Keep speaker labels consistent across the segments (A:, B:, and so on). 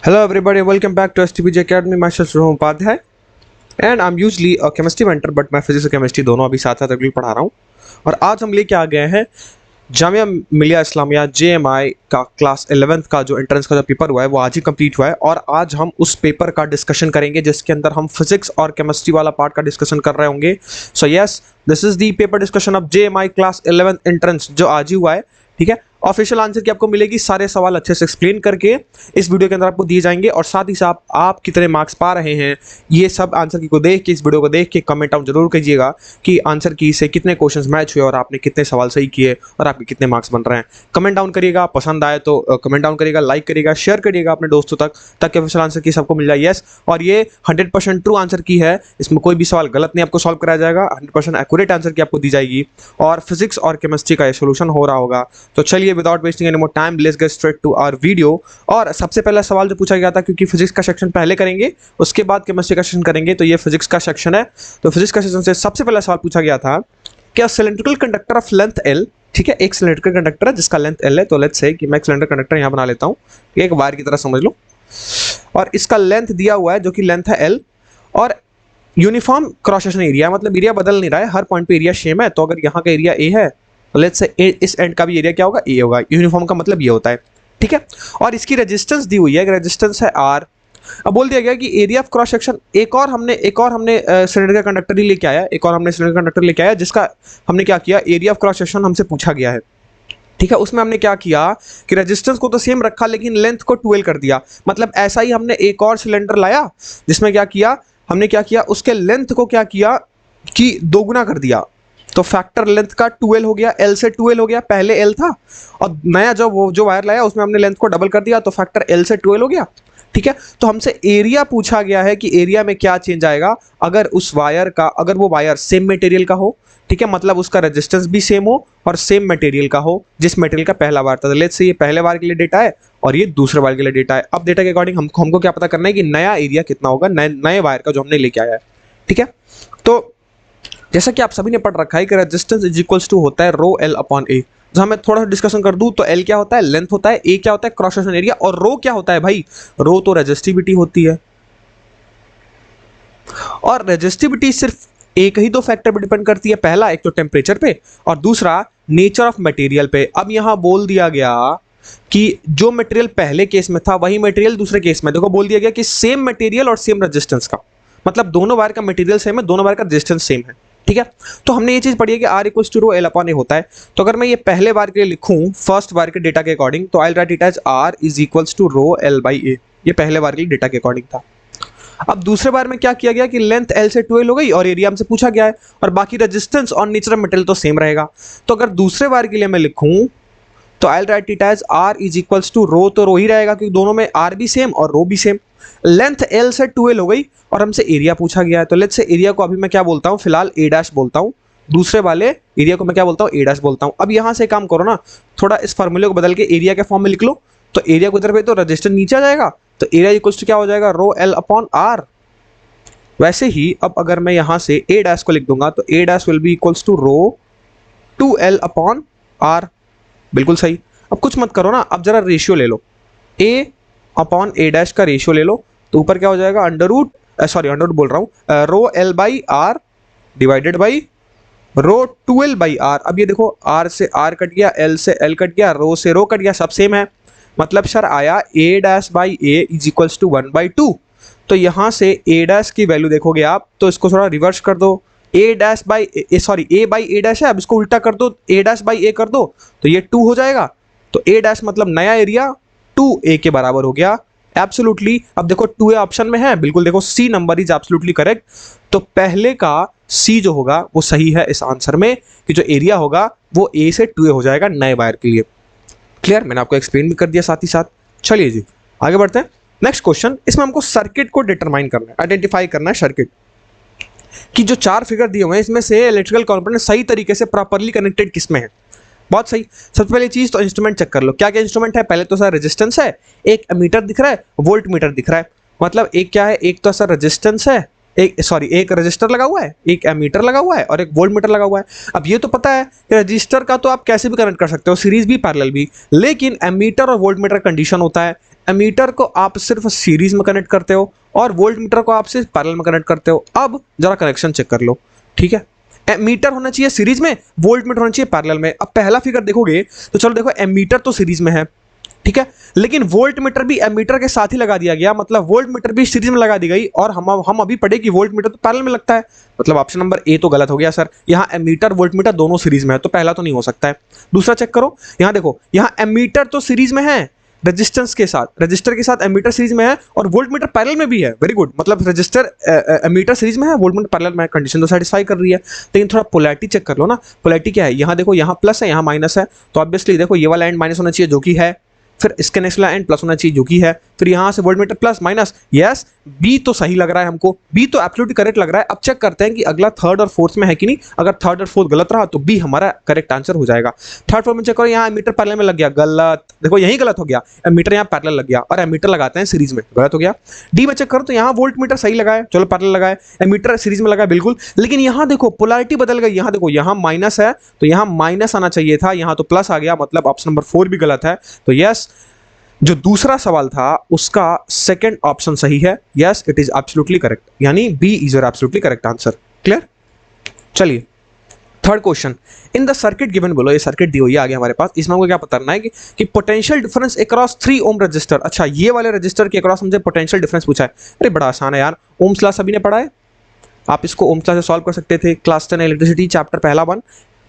A: Hello everybody, welcome back to STPJ Academy. Myself Rohan Upadhyay and I'm usually a chemistry mentor but मैं physics और chemistry दोनों अभी साथ साथ अगली पढ़ा रहा हूँ। और आज हम लेके आ गए हैं जामिया मिलिया इस्लामिया JMI का क्लास 11th का जो एंट्रेंस का जो पेपर हुआ है वो आज ही कंप्लीट हुआ है और आज हम उस पेपर का डिस्कशन करेंगे जिसके अंदर हम फिजिक्स और केमिस्ट्री वाला पार्ट का डिस्कशन कर रहे होंगे। So yes, this is the paper discussion of JMI class 11th entrance जो आज ही हुआ है। ठीक है, ऑफिशियल आंसर की आपको मिलेगी, सारे सवाल अच्छे से एक्सप्लेन करके इस वीडियो के अंदर आपको दिए जाएंगे और साथ ही साथ आप कितने मार्क्स पा रहे हैं ये सब आंसर की को देख के, इस वीडियो को देख के कमेंट आउट जरूर कीजिएगा कि आंसर की से कितने क्वेश्चंस मैच हुए और आपने कितने सवाल सही किए और आपके कितने मार्क्स बन रहे हैं। कमेंट डाउन करिएगा, पसंद आए तो कमेंट डाउन करिएगा, लाइक करिएगा, शेयर करिएगा अपने दोस्तों तक ताकि ऑफिशियल आंसर की सबको मिल जाए। यस, और ये 100% ट्रू आंसर की है, इसमें कोई भी सवाल गलत नहीं आपको सॉल्व कराया जाएगा, 100% एक्यूरेट आंसर की आपको दी जाएगी और फिजिक्स और केमिस्ट्री का ये सोल्यूशन हो रहा होगा। तो चलिए without wasting any more time let's get straight to our video. और सबसे पहला सवाल जो पूछा गया था, क्योंकि फिजिक्स का सेक्शन पहले करेंगे उसके बाद केमिस्ट्री का सेक्शन करेंगे, तो ये फिजिक्स का सेक्शन है। तो फिजिक्स का सेक्शन से सबसे पहला सवाल पूछा गया था कि cylindrical conductor of length L, ठीक है, एक सिलेंड्रिकल कंडक्टर है जिसका लेंथ L है, तो लेट्स से कि मैं एक सिलेंडर कंडक्टर यहां बना लेता हूं, एक वायर की तरह समझ लो, और इसका लेंथ दिया हुआ है जो कि लेंथ है L और यूनिफॉर्म क्रॉस सेक्शन एरिया, मतलब एरिया बदल नहीं रहा है, हर पॉइंट पे एरिया सेम है। तो अगर यहाँ का एरिया A है तो लेट्स से इस एंड का भी एरिया क्या होगा, A होगा। यूनिफॉर्म का मतलब ये होता है, ठीक है। और इसकी रेजिस्टेंस दी हुई है, रेजिस्टेंस है R। अब बोल दिया गया कि एरिया ऑफ क्रॉस सेक्शन, एक और हमने सिलेंडर का कंडक्टर ही लेके आया, एक और हमने सिलेंडर कंडक्टर लेके आया जिसका हमने क्या किया, एरिया ऑफ क्रॉस सेक्शन हमसे पूछा गया है, ठीक है। उसमें हमने क्या किया कि रेजिस्टेंस को तो सेम रखा लेकिन लेंथ को 12 कर दिया। मतलब ऐसा ही हमने एक और सिलेंडर लाया जिसमें क्या किया, हमने क्या किया, उसके लेंथ को क्या किया कि दोगुना कर दिया। तो फैक्टर लेंथ का 12 हो गया, L से 12 हो गया, पहले L था और नया जो वायर लाया उसमें हमने लेंथ को डबल कर दिया, तो फैक्टर L से 12 हो गया, ठीक है। तो हमसे एरिया पूछा गया है कि एरिया में क्या चेंज आएगा अगर उस वायर का, अगर वो वायर सेम मटेरियल का हो, ठीक है, मतलब उसका रेजिस्टेंस भी सेम हो और सेम मटेरियल का हो जिस मटेरियल का पहला वायर था। लेट्स से ये पहले वायर के लिए डेटा है और ये दूसरे वायर के लिए डेटा है। अब डेटा के अकॉर्डिंग हमको क्या पता करना है कि नया एरिया कितना होगा नए वायर का जो हमने लेके आया है, ठीक है। तो जैसा कि आप सभी ने पढ़ रखा है कि रेजिस्टेंस इज इक्वल्स टू होता है रो L अपॉन A। जहां मैं थोड़ा सा डिस्कशन कर दूं तो L क्या होता है, लेंथ होता है, A क्या होता है, क्रॉस सेक्शन एरिया, और रो क्या होता है भाई, रो तो रेजिस्टिविटी होती है। और रेजिस्टिविटी सिर्फ एक ही दो फैक्टर पे डिपेंड करती है, पहला एक तो टेम्परेचर पे और दूसरा नेचर ऑफ मटेरियल पे। अब यहां बोल दिया गया कि जो मटेरियल पहले केस में था वही मटेरियल दूसरे केस में, देखो बोल दिया गया कि सेम मटेरियल और सेम रेजिस्टेंस का, मतलब दोनों वायर का मटेरियल सेम है, दोनों वायर का रेजिस्टेंस सेम है, ठीक है। तो हमने ये चीज पढ़ी है कि R equals to rho L upon A होता है। तो अगर मैं ये पहले वायर के लिए लिखूं फर्स्ट वायर के डेटा के अकॉर्डिंग, तो I write it as R is equals to rho L by A। ये पहले वायर के लिए डेटा के अकॉर्डिंग था। अब दूसरे बार में क्या किया गया कि लेंथ L से 12 हो गई और एरिया हमसे पूछा गया है और बाकी रेजिस्टेंस और नेचर ऑफ मटेरियल तो सेम रहेगा। तो अगर दूसरे बार के लिए मैं लिखूं तो I write it as R is equals to rho, तो रो ही रहेगा क्योंकि दोनों में R भी सेम और रो भी सेम। लेंथ L से 12 हो गई और हमसे एरिया पूछा गया है, तो लेट्स से एरिया को अभी मैं क्या बोलता हूं, फिलहाल A डैश बोलता हूं, दूसरे वाले एरिया को मैं क्या बोलता हूं, A डैश बोलता हूं। अब यहां से काम करो ना, थोड़ा इस फॉर्मूले को बदल के एरिया के फॉर्म में लिख लो, तो एरिया को इधर पे तो रेजिस्टेंस नीचे आ जाएगा, तो एरिया इक्वल्स टू क्या हो जाएगा, रो L अपॉन R। वैसे ही अब अगर मैं यहां से A डैश को लिख दूंगा तो A dash will be equals to rho 2L upon R। बिल्कुल सही। अब कुछ मत करो ना, अब जरा रेशियो ले लो, A अपॉन A डैश का रेशियो ले लो, तो ऊपर क्या हो जाएगा, अंडर रूट बोल रहा हूं, रो L by R divided by rho 2L by R। अब ये देखो R से R कट गया, L से L कट गया, रो से रो कट गया, सब सेम है, मतलब सर आया A dash by A is equals to 1/2। तो यहां से A डैश की वैल्यू देखोगे आप तो इसको थोड़ा रिवर्स कर दो, A dash by A by A dash है, अब इसको उल्टा कर दो, A डैश बाई A कर दो तो ये 2 हो जाएगा। तो A डैश मतलब नया एरिया 2A के बराबर हो गया, एब्सोल्युटली। अब देखो 2A ऑप्शन में है, बिल्कुल देखो C number is absolutely correct. तो पहले का C जो होगा वो सही है इस आंसर में, कि जो एरिया होगा वो A से 2A हो जाएगा नए वायर के लिए। क्लियर, मैंने आपको एक्सप्लेन भी कर दिया साथ ही साथ। चलिए जी आगे बढ़ते हैं। नेक्स्ट क्वेश्चन, इसमें हमको सर्किट को डिटरमाइन करना है, आइडेंटिफाई करना है सर्किट कि जो 4 फिगर दिए हुए हैं इसमें से इलेक्ट्रिकल कंपोनेंट सही तरीके से प्रॉपर्ली कनेक्टेड किसमें है। बहुत सही। सबसे पहले चीज तो इंस्ट्रूमेंट चेक कर लो, क्या क्या इंस्ट्रूमेंट है। पहले तो सर रेजिस्टेंस है, एक एमीटर दिख रहा है, वोल्ट मीटर दिख रहा है, मतलब एक क्या है, एक तो सर रेजिस्टेंस है, एक रजिस्टर लगा हुआ है, एक एमीटर लगा हुआ है और एक वोल्ट मीटर लगा हुआ है। अब ये तो पता है कि रजिस्टर का तो आप कैसे भी कनेक्ट कर सकते हो, सीरीज भी पैरेलल भी, लेकिन एमीटर और वोल्ट मीटर कंडीशन होता है एमीटर को आप सिर्फ सीरीज में कनेक्ट करते हो और वोल्ट मीटर को आप सिर्फ पैरेलल में कनेक्ट करते हो। अब जरा कनेक्शन चेक कर लो, ठीक है। एमीटर होना चाहिए सीरीज में, वोल्ट मीटर होना चाहिए पैरेलल में। अब पहला फिगर देखोगे तो चलो देखो, एमीटर तो सीरीज में है, ठीक है, लेकिन वोल्ट मीटर भी एमीटर के साथ ही लगा दिया गया, मतलब वोल्ट मीटर भी सीरीज में लगा दी गई। और हम अभी पढ़े कि वोल्ट मीटर तो पैरेलल में लगता है, मतलब ऑप्शन नंबर ए तो गलत हो गया सर। यहाँ एमीटर वोल्ट मीटर दोनों सीरीज में है, तो पहला तो नहीं हो सकता है। दूसरा चेक करो, यहाँ देखो, यहाँ एमीटर तो सीरीज में है रेजिस्टेंस के साथ, रजिस्टर के साथ एमीटर सीरीज में है और वोल्ट मीटर पैरेलल में भी है। वेरी गुड, मतलब रजिस्टर एमीटर सीरीज में है, वोल्ट मीटर पैरेलल में है, कंडीशन तो सेटिस्फाई कर रही है। लेकिन थोड़ा पोलैरिटी चेक कर लो ना, पोलैरिटी क्या है, यहाँ देखो, यहाँ प्लस है, यहाँ माइनस है, तो ऑब्वियसली देखो ये वाला एंड माइनस होना चाहिए जो कि है, फिर इसके नेक्स्ट वाला एंड प्लस होना चाहिए जो कि है, फिर यहाँ से volt meter plus minus, yes B तो सही लग रहा है हमको, बी तो एब्सोल्युटली करेक्ट लग रहा है। अब चेक करते हैं कि अगला थर्ड और फोर्थ में है कि नहीं। अगर थर्ड और फोर्थ गलत रहा तो बी हमारा करेक्ट आंसर हो जाएगा। थर्ड फोर्थ में चेक करो, यहाँ एमीटर पैरेलल में लग गया, गलत, देखो यही गलत हो गया, एमीटर यहाँ पैरेलल लग गया और एमीटर लगाते हैं सीरीज में, गलत हो गया। डी में चेक करो तो यहाँ वोल्ट मीटर सही लगाए, चलो पैरेलल लगाए, एमीटर सीरीज में लगाए बिल्कुल, लेकिन यहाँ देखो पोलैरिटी बदल गई, यहाँ देखो, यहाँ माइनस है तो यहाँ माइनस आना चाहिए था, यहाँ तो प्लस आ गया, मतलब ऑप्शन नंबर 4 भी गलत है। तो यस, जो दूसरा सवाल था उसका सेकंड ऑप्शन सही है, yes it is absolutely correct, यानी B is your absolutely correct answer. Clear. चलिए third question, in the circuit given, बोलो ये सर्किट दी हुई है आगे हमारे पास, इसमें हमको क्या पता करना है कि potential difference across 3 ohm register. अच्छा, ये वाले रजिस्टर के अक्रॉस हमसे पोटेंशियल डिफरेंस पूछा है। अरे बड़ा आसान है यार, ओम्स लॉ सभी ने पढ़ा है, आप इसको ओम्स लॉ से सॉल्व कर सकते थे, क्लास 10 इलेक्ट्रिसिटी चैप्टर पहला 1,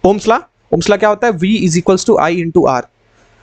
A: ओम्स लॉ। ओम्स लॉ क्या होता है, V is equals to I into R.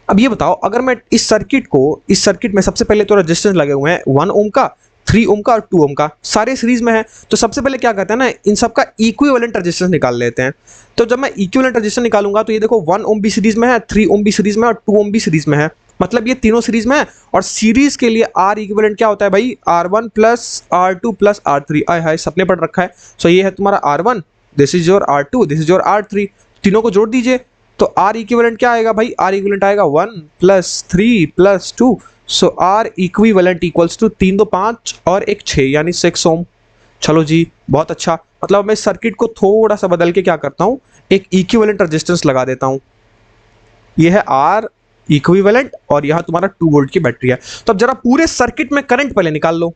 A: अब ये बताओ, अगर मैं इस सर्किट में सबसे पहले तो रेजिस्टेंस लगे हुए हैं 1 ओम का, 3 ओम का और 2 ओम का, सारे सीरीज में है, तो सबसे पहले क्या करते हैं ना, इन सब का इक्विवेलेंट रेजिस्टेंस निकाल लेते हैं। तो जब मैं इक्विवेलेंट रेजिस्टेंस निकालूंगा तो ये देखो 1 ओम भी सीरीज में है, 3 ओम भी सीरीज में है और 2 ओम भी सीरीज में है, मतलब ये तीनों सीरीज में है। और सीरीज के लिए आर इक्विवेलेंट क्या होता है भाई, R1 plus R2 plus R3। आय हाय, सपने पढ़ रखा है। सो ये है तुम्हारा R1, this is your R2, this is your R3, तीनों को जोड़ दीजिए तो आर इक्विवेलेंट क्या आएगा भाई, आर इक्विवेलेंट आएगा 1 plus 3 plus 2, so R equivalent equals to 3 2 5 और 1 6, यानी 6 ओम। चलो जी, बहुत अच्छा, मतलब मैं इस सर्किट को थोड़ा सा बदल के क्या करता हूँ, एक इक्विवेलेंट रेजिस्टेंस लगा देता हूँ। ये है आर इक्विवेलेंट और यहाँ तुम्हारा 2 वोल्ट की बैटरी है। तो अब जरा पूरे सर्किट में करंट पहले निकाल लो,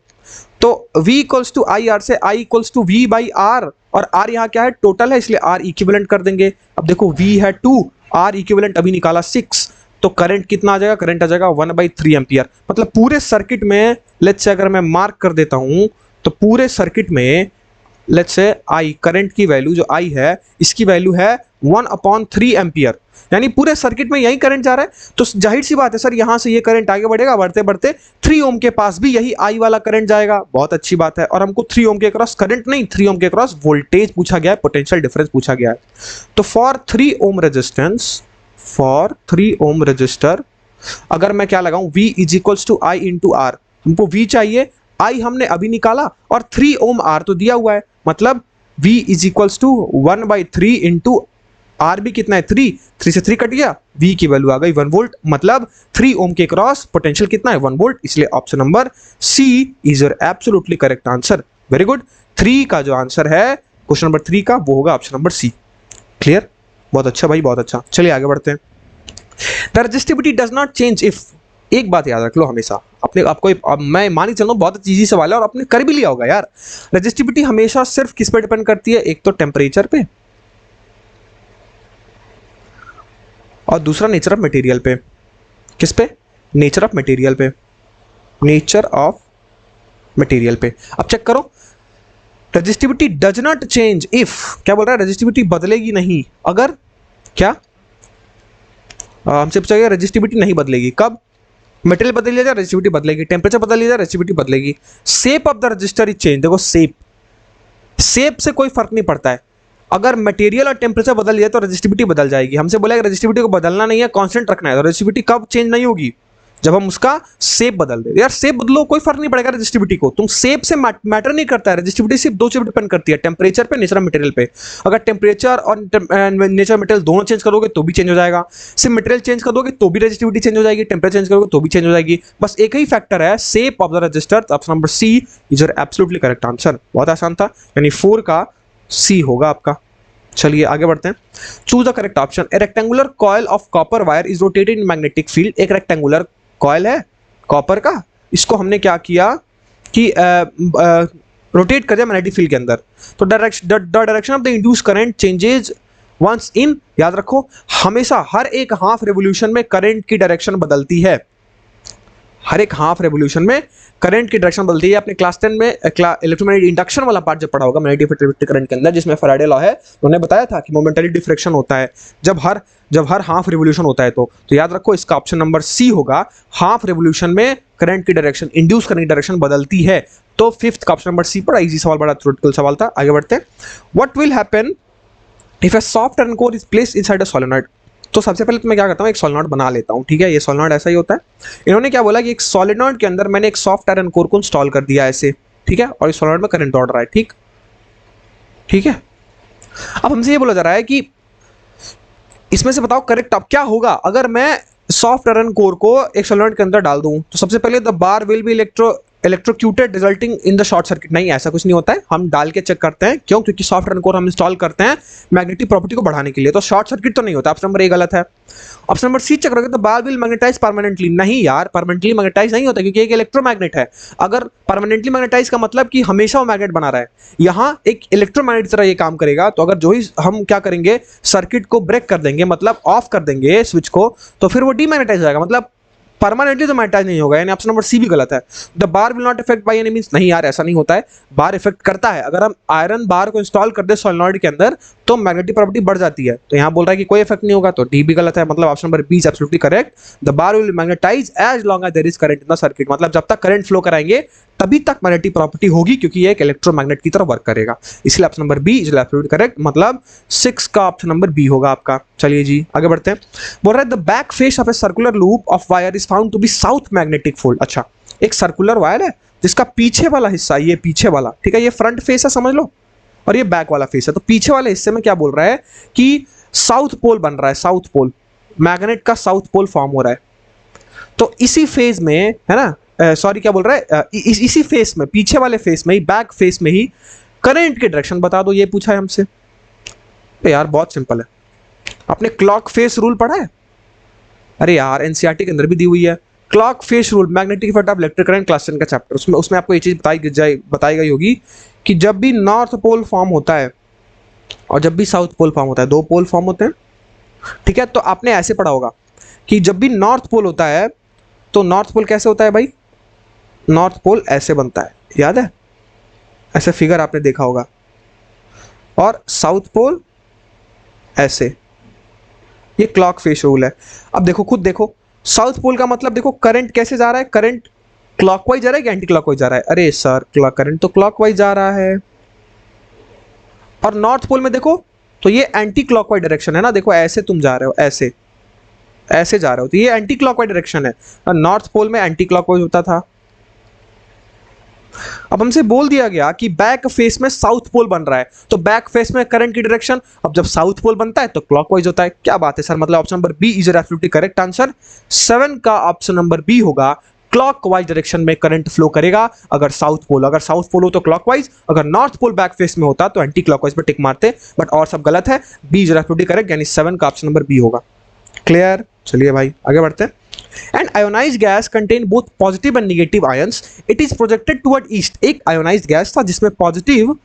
A: तो V equals to I R से I equals to V by R, और R यहाँ क्या है, टोटल है, इसलिए R इक्विवेलेंट कर देंगे। अब देखो V है 2, R इक्विवेलेंट अभी निकाला 6, तो करंट कितना आ जाएगा, करंट आ जाएगा 1/3 एम्पियर। मतलब पूरे सर्किट में लेट्स से अगर मैं मार्क कर देता हूं तो पूरे सर्किट में लेट्स से I करंट की वैल्यू जो I है, इसकी वैल्यू है 1/3 एम्पियर, यानी पूरे सर्किट में यही करंट जा रहा है। तो जाहिर सी बात है सर, यहां से ये करंट आगे बढ़ेगा, बढ़ते बढ़ते 3 ओम के पास भी यही I वाला करंट जाएगा। बहुत अच्छी बात है, और हमको 3 ओम के क्रॉस करंट नहीं, 3 ओम के क्रॉस वोल्टेज पूछा गया है, पोटेंशियल डिफरेंस पूछा गया है। तो for 3 ohm resistance, for 3 ohm resistor, अगर मैं क्या लगाऊं, V is equals to I into R, हमको V चाहिए, I हमने अभी निकाला और 3 ओम R तो दिया हुआ है, मतलब V is equals to 1/3 into R भी कितना है 3 से 3 कट गया, V की वैल्यू आ गई 1 वोल्ट, मतलब 3 ओम के क्रॉस पोटेंशियल कितना है 1 वोल्ट, इसलिए option number C is your absolutely correct answer. Very good, 3 का जो आंसर है क्वेश्चन नंबर 3 का, वो होगा ऑप्शन नंबर C। क्लियर, बहुत अच्छा भाई, बहुत अच्छा। चलिए आगे बढ़ते हैं। The resistivity does not change if, एक बात याद रख लो हमेशा, अपने आपको, मैं मान ही चल रहा हूँ बहुत इजी सवाल है और आपने कर भी लिया होगा यार। रेजिस्टिविटी हमेशा सिर्फ किस पे डिपेंड करती है, एक तो टेम्परेचर पे और दूसरा नेचर ऑफ मटेरियल पे। किस पे, नेचर ऑफ मटेरियल पे, नेचर ऑफ मटेरियल पे। अब चेक करो, resistivity does not change if, क्या बोल रहा है, रेजिस्टिविटी बदलेगी नहीं अगर, क्या हमसे पूछा गया, रेजिस्टिविटी नहीं बदलेगी कब, मटेरियल बदल लिया जाए रेजिस्टिविटी बदलेगी, टेम्परेचर बदल लिया जाए रेजिस्टिविटी बदलेगी। Shape of the register is change, देखो शेप से कोई फर्क नहीं पड़ता है, अगर मटेरियल और टेम्परेचर बदल लिया तो रेजिस्टिविटी बदल जाएगी। हमसे बोला है रेजिस्टिविटी को बदलना नहीं है, कांस्टेंट रखना है, तो रेजिस्टिविटी कब चेंज नहीं होगी, जब हम उसका शेप बदल दे। यार शेप बदलो, कोई फर्क नहीं पड़ेगा रेजिस्टिविटी को, तुम शेप से मैटर नहीं करता है, रेजिस्टिविटी सिर्फ 2 चीज डिपेंड करती है, टेम्परेचर पे, नेचर ऑफ मटेरियल पे। अगर टेम्परेचर और नेचर ऑफ मटेरियल दोनों चेंज करोगे तो भी चेंज हो जाएगा, सिर्फ मटेरियल चेंज कर दोगे तो भी रेजिस्टिविटी चेंज हो जाएगी, टेम्परेचर चेंज करोगे तो भी चेंज हो जाएगी। बस एक ही फैक्टर है, shape of the register. Option number C is your absolutely correct answer. बहुत आसान था, यानी 4 का C होगा आपका। चलिए आगे बढ़ते हैं। Choose the correct option. A rectangular coil of copper wire is rotated in magnetic field. एक रेक्टेंगुलर कॉइल है, कॉपर का, इसको हमने क्या किया कि रोटेट कर दिया मैग्नेटिक फील्ड के अंदर। तो direction of the induce current changes once in, याद रखो हमेशा हर एक हाफ रेवोल्यूशन में करंट की डायरेक्शन बदलती है, हर एक हाफ रेवोल्यूशन में करंट की डायरेक्शन बदलती है। अपने क्लास 10 में इलेक्ट्रोमैग्नेटिक इंडक्शन वाला पार्ट जब पढ़ा होगा मैग्नेटिक फील्ड करंट के अंदर, जिसमें फैराडे लॉ है, उन्होंने बताया था कि मोमेंटरी डिफ्रैक्शन होता है जब हर हाफ रिवोल्यूशन होता है। तो याद रखो इसका ऑप्शन नंबर सी होगा, हाफ रिवोल्यूशन में करंट की डायरेक्शन, इंड्यूस करंट की डायरेक्शन बदलती है। तो फिफ्थ का ऑप्शन नंबर सी, बड़ा इजी सवाल, बड़ा थ्योरेटिकल सवाल था। आगे बढ़ते हैं। What will happen if a soft iron core is placed inside a solenoid. तो सबसे पहले तो मैं क्या करता हूँ, एक सोलेनॉइड बना लेता हूँ, ठीक है। ये सोलेनॉइड ऐसा ही होता है। इन्होंने क्या बोला कि एक सोलेनॉइड के अंदर मैंने एक सॉफ्ट आयरन कोर को इंस्टॉल कर दिया ऐसे, ठीक है, और इस सोलेनॉइड में करंट दौड़ रहा है, ठीक है। अब हमसे ये बोला जा रहा है कि इसमें से बताओ करेक्ट अब क्या होगा अगर मैं सॉफ्ट आयरन कोर को एक सोलेनॉइड के अंदर डाल दूं। तो सबसे पहले the bar will be electrocuted resulting in the short circuit. नहीं, ऐसा कुछ नहीं होता है, हम डाल के चेक करते हैं। क्यों? क्योंकि सॉफ्ट आयरन कोर हम इंस्टॉल करते हैं मैग्नेटिक प्रॉपर्टी को बढ़ाने के लिए, तो शॉर्ट सर्किट तो नहीं होता। ऑप्शन नंबर ए गलत है। ऑप्शन नंबर सी चेक करोगे तो बार विल मैग्नेटाइज परमानेंटली। नहीं यार, परमानेंटली मैग्नेटाइज नहीं होता, क्योंकि एक इलेक्ट्रोमैग्नेट है। अगर परमानेंटली मैग्नेटाइज का मतलब कि हमेशा वो मैग्नेट बना रहा है, यहाँ एक इलेक्ट्रोमैग्नेट की तरह ये काम करेगा। तो अगर जो ही हम क्या करेंगे, सर्किट को ब्रेक कर देंगे, मतलब ऑफ कर देंगे स्विच को, तो फिर वो डीमैग्नेटाइज हो जाएगा, मतलब परमानेंटली तो मैग्नेटाइज नहीं होगा। यानी ऑप्शन नंबर सी भी गलत है। The bar will not effect by any means. नहीं यार, ऐसा नहीं होता है, बार इफेक्ट करता है। अगर हम आयरन बार को इंस्टॉल कर दे सोलेनॉइड के अंदर तो मैग्नेटिक प्रॉपर्टी बढ़ जाती है। तो यहाँ बोल रहा है कि कोई इफेक्ट नहीं होगा, तो डी भी गलत है। मतलब option number B is absolutely correct. The bar will magnetize as long as there is current in the circuit. मतलब जब तक करंट फ्लो कराएंगे तभी तक मैग्नेटिक प्रॉपर्टी होगी, क्योंकि ये एक इलेक्ट्रोमैग्नेट की तरह वर्क करेगा। इसलिए option number B is absolutely correct. मतलब 6 का ऑप्शन नंबर बी होगा आपका। चलिए जी आगे बढ़ते हैं। बोल रहा है the back face of a circular loop of wire is found to be south magnetic pole. अच्छा, एक सर्कुलर वायर है जिसका पीछे वाला हिस्सा, ये पीछे वाला, ठीक है, ये फ्रंट फेस है समझ लो, और ये बैक वाला फेस है। तो पीछे वाले हिस्से में क्या बोल रहा है कि साउथ पोल बन रहा है, साउथ पोल, मैग्नेट का साउथ पोल फॉर्म हो रहा है। तो इसी फेज में है ना, सॉरी क्या बोल रहा है, इसी फेस में, पीछे वाले फेस में ही, बैक फेस में ही करंट की डायरेक्शन बता दो, ये पूछा है हमसे। तो यार बहुत सिंपल है, आपने क्लॉक फेस रूल पढ़ा है? अरे यार एनसीईआरटी के अंदर भी दी हुई है clock face rule, magnetic effect of electric current, class 10 का चैप्टर। उसमें आपको ये चीज बताई गई होगी कि जब भी नॉर्थ पोल फॉर्म होता है और जब भी साउथ पोल फॉर्म होता है, दो पोल फॉर्म होते हैं, ठीक है। तो आपने ऐसे पढ़ा होगा कि जब भी नॉर्थ पोल होता है तो नॉर्थ पोल कैसे होता है भाई, नॉर्थ पोल ऐसे बनता है, याद है, ऐसे फिगर आपने देखा होगा, और साउथ पोल ऐसे। ये क्लॉक फेस रूल है। अब देखो, खुद देखो, साउथ पोल का मतलब देखो करंट कैसे जा रहा है, करंट क्लॉकवाइज जा रहा है कि एंटी क्लॉकवाइज जा रहा है? अरे सर करंट तो क्लॉकवाइज जा रहा है। और नॉर्थ पोल में देखो तो ये एंटी क्लॉकवाइज डायरेक्शन है ना, देखो ऐसे तुम जा रहे हो, ऐसे ऐसे जा रहे हो, तो ये एंटी क्लॉकवाइज डायरेक्शन है। और नॉर्थ पोल में एंटी क्लॉकवाइज होता था। अब हमसे बोल दिया गया कि बैक फेस में साउथ पोल बन रहा है, तो बैक फेस में करंट की डायरेक्शन, अब जब साउथ पोल बनता है तो क्लॉकवाइज होता है। क्या बात है सर, मतलब option number B is absolutely correct answer. 7 का ऑप्शन नंबर बी होगा, क्लॉकवाइज डायरेक्शन में करंट फ्लो करेगा अगर साउथ पोल हो तो क्लॉकवाइज, अगर नॉर्थ पोल बैक फेस में होता तो एंटी क्लॉकवाइज पे टिक मारते, बट और सब गलत है। बी इज एब्सोल्युटली करेक्ट, यानी 7 का ऑप्शन नंबर बी होगा। क्लियर? चलिए भाई आगे बढ़ते हैं। And ionized gas contain both positive and negative ions. It is projected toward east. एक ionized gas था जिसमें पॉजिटिव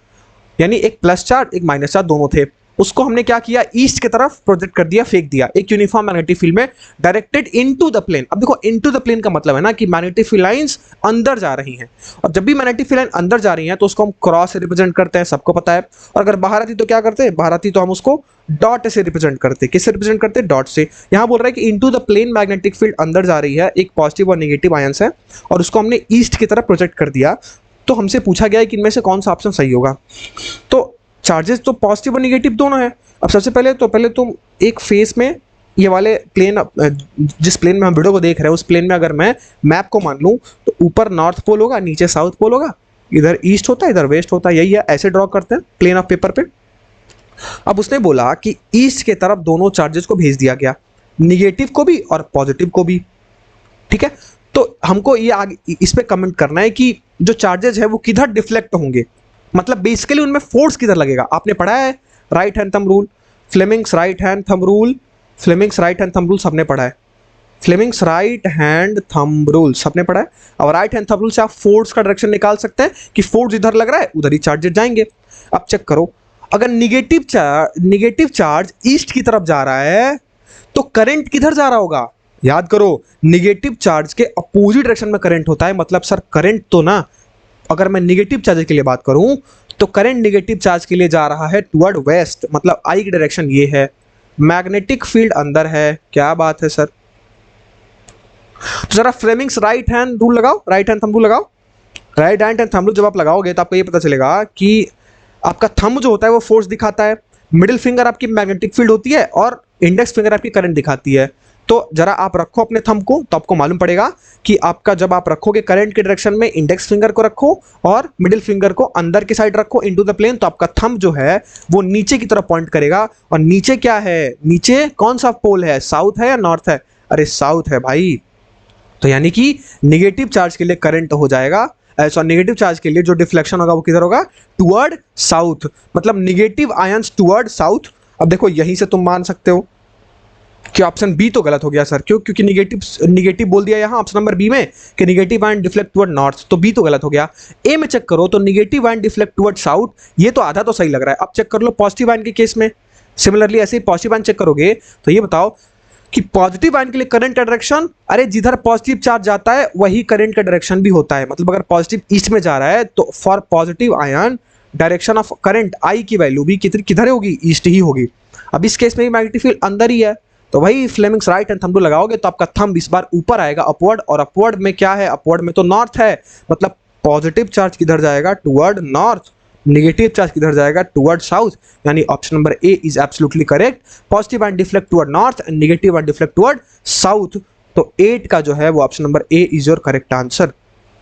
A: यानी एक प्लस चार्ज एक माइनस चार्ज दोनों थे, उसको हमने क्या किया, ईस्ट की तरफ प्रोजेक्ट कर दिया, फेंक दिया एक यूनिफॉर्म मैग्नेटिक फील्ड में, डायरेक्टेड इनटू द प्लेन। अब देखो इनटू द प्लेन का मतलब है ना कि मैग्नेटिक फील्ड लाइंस अंदर जा रही हैं, और जब भी मैग्नेटिक फील्ड लाइन अंदर जा रही हैं तो उसको हम क्रॉस से रिप्रेजेंट करते हैं, सबको पता है। और अगर बाहर आती तो क्या करते हैं, बाहर आती तो हम उसको डॉट से रिप्रेजेंट करते, किससे रिप्रेजेंट करते, डॉट से। यहाँ बोल रहा है कि into the plane magnetic field अंदर जा रही है, एक पॉजिटिव और नेगेटिव आयंस है, और उसको हमने ईस्ट की तरफ प्रोजेक्ट कर दिया। तो हमसे पूछा गया है कि इनमें से कौन सा ऑप्शन सही होगा। तो चार्जेस तो पॉजिटिव और नेगेटिव दोनों है। अब सबसे पहले तुम एक फेस में ये वाले प्लेन, जिस प्लेन में हम वीडियो को देख रहे हैं उस प्लेन में अगर मैं मैप को मान लूँ तो ऊपर नॉर्थ पोल होगा, नीचे साउथ पोल होगा, इधर ईस्ट होता है इधर वेस्ट होता है, यही है, ऐसे ड्रॉ करते हैं प्लेन ऑफ पेपर पे। अब उसने बोला कि ईस्ट के तरफ दोनों चार्जेस को भेज दिया गया, निगेटिव को भी और पॉजिटिव को भी, ठीक है। तो हमको ये आगे इस पे कमेंट करना है कि जो चार्जेस है वो किधर डिफ्लेक्ट होंगे, मतलब बेसिकली उनमें फोर्स किधर लगेगा। आपने पढ़ा है right hand thumb rule, Fleming's right hand thumb rule, Fleming's right hand thumb rule सबने पढ़ा है। Fleming's right hand thumb rule सबने पढ़ा है। अब राइट हैंड थंब रूल से आप फोर्स का डायरेक्शन निकाल सकते हैं कि फोर्स इधर लग रहा है उधर ही चार्जेस जाएंगे। अब चेक करो, अगर निगेटिव चार्ज ईस्ट की तरफ जा रहा है तो करंट किधर जा रहा होगा? याद करो, निगेटिव चार्ज के अपोजिट डायरेक्शन में करंट होता है। मतलब सर करंट तो ना, अगर मैं निगेटिव चार्ज के लिए बात करूं तो करंट निगेटिव चार्ज के लिए जा रहा है टुवर्ड वेस्ट, मतलब आई की डायरेक्शन ये है। मैग्नेटिक फील्ड अंदर है, क्या बात है सर। तो जरा फ्लेमिंग्स राइट हैंड रूल लगाओ, राइट हैंड थंब रूल लगाओ। राइट हैंड थंब रूल जब आप लगाओगे तो आपको ये पता चलेगा कि आपका थंब जो होता है वो फोर्स दिखाता है, मिडिल फिंगर आपकी मैग्नेटिक फील्ड होती है और इंडेक्स फिंगर आपकी करंट दिखाती है। तो जरा आप रखो अपने थंब को तो आपको मालूम पड़ेगा कि आपका जब आप रखोगे करंट के डायरेक्शन में इंडेक्स फिंगर को रखो और मिडिल फिंगर को अंदर की साइड रखो इनटू द प्लेन, तो आपका थंब जो है वो नीचे की तरफ पॉइंट करेगा। और नीचे क्या है? नीचे कौन सा पोल है? साउथ है या नॉर्थ है? अरे साउथ है भाई। तो यानी कि निगेटिव चार्ज के लिए करंट हो जाएगा, सॉरी निगेटिव चार्ज के लिए जो डिफ्लेक्शन होगा वो किधर होगा? टुवर्ड साउथ, मतलब निगेटिव आयंस टुवर्ड साउथ। अब देखो यहीं से तुम मान सकते हो कि ऑप्शन बी तो गलत हो गया सर। क्यों? क्योंकि निगेटिव बोल दिया यहाँ ऑप्शन नंबर बी में कि negative ion deflect toward north, तो बी तो गलत हो गया। ए में चेक करो तो negative ion deflect toward south, ये तो आधा तो सही लग रहा है। अब चेक कर लो पॉजिटिव आयन के केस में, सिमिलरली ऐसे ही पॉजिटिव आयन चेक करोगे तो ये बताओ कि पॉजिटिव आयन के लिए करंट का डायरेक्शन, अरे जिधर पॉजिटिव चार्ज जाता है वही करंट का डायरेक्शन भी होता है। मतलब अगर पॉजिटिव ईस्ट में जा रहा है तो for positive ion direction of current I की वैल्यू भी किधर होगी? ईस्ट ही होगी। अब इस केस में भी मैग्नेटिक फील्ड अंदर ही है, तो वही Fleming's right hand thumb rule लगाओगे तो आपका थंब इस बार ऊपर आएगा अपवर्ड, और अपवर्ड में क्या है? अपवर्ड में तो नॉर्थ है, मतलब पॉजिटिव चार्ज किधर जाएगा? Toward north. नेगेटिव चार्ज किधर जाएगा? Toward south. यानी option number A is absolutely correct. Positive ion deflect toward north and negative ion deflect toward south. तो 8 का जो है वो option number A is your correct answer.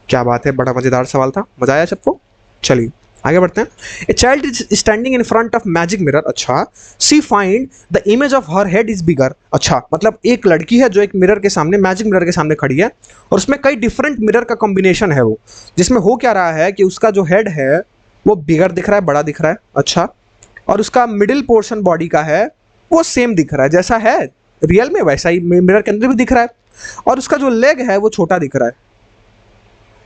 A: क्या बात है, बड़ा मजेदार सवाल था, मजा आया सबको। चलिए आगे बढ़ते हैं। A child is standing in front of magic mirror, अच्छा she find the image of her head is bigger. अच्छा मतलब एक लड़की है जो एक मिरर के सामने, मैजिक मिरर के सामने खड़ी है और उसमें कई डिफरेंट मिरर का कॉम्बिनेशन है वो, जिसमें हो क्या रहा है कि उसका जो हेड है वो बिगर दिख रहा है, बड़ा दिख रहा है। अच्छा, और उसका मिडिल पोर्शन बॉडी का है वो सेम दिख रहा है, जैसा है रियल में वैसा ही मिरर के अंदर भी दिख रहा है। और उसका जो लेग है वो छोटा दिख रहा है।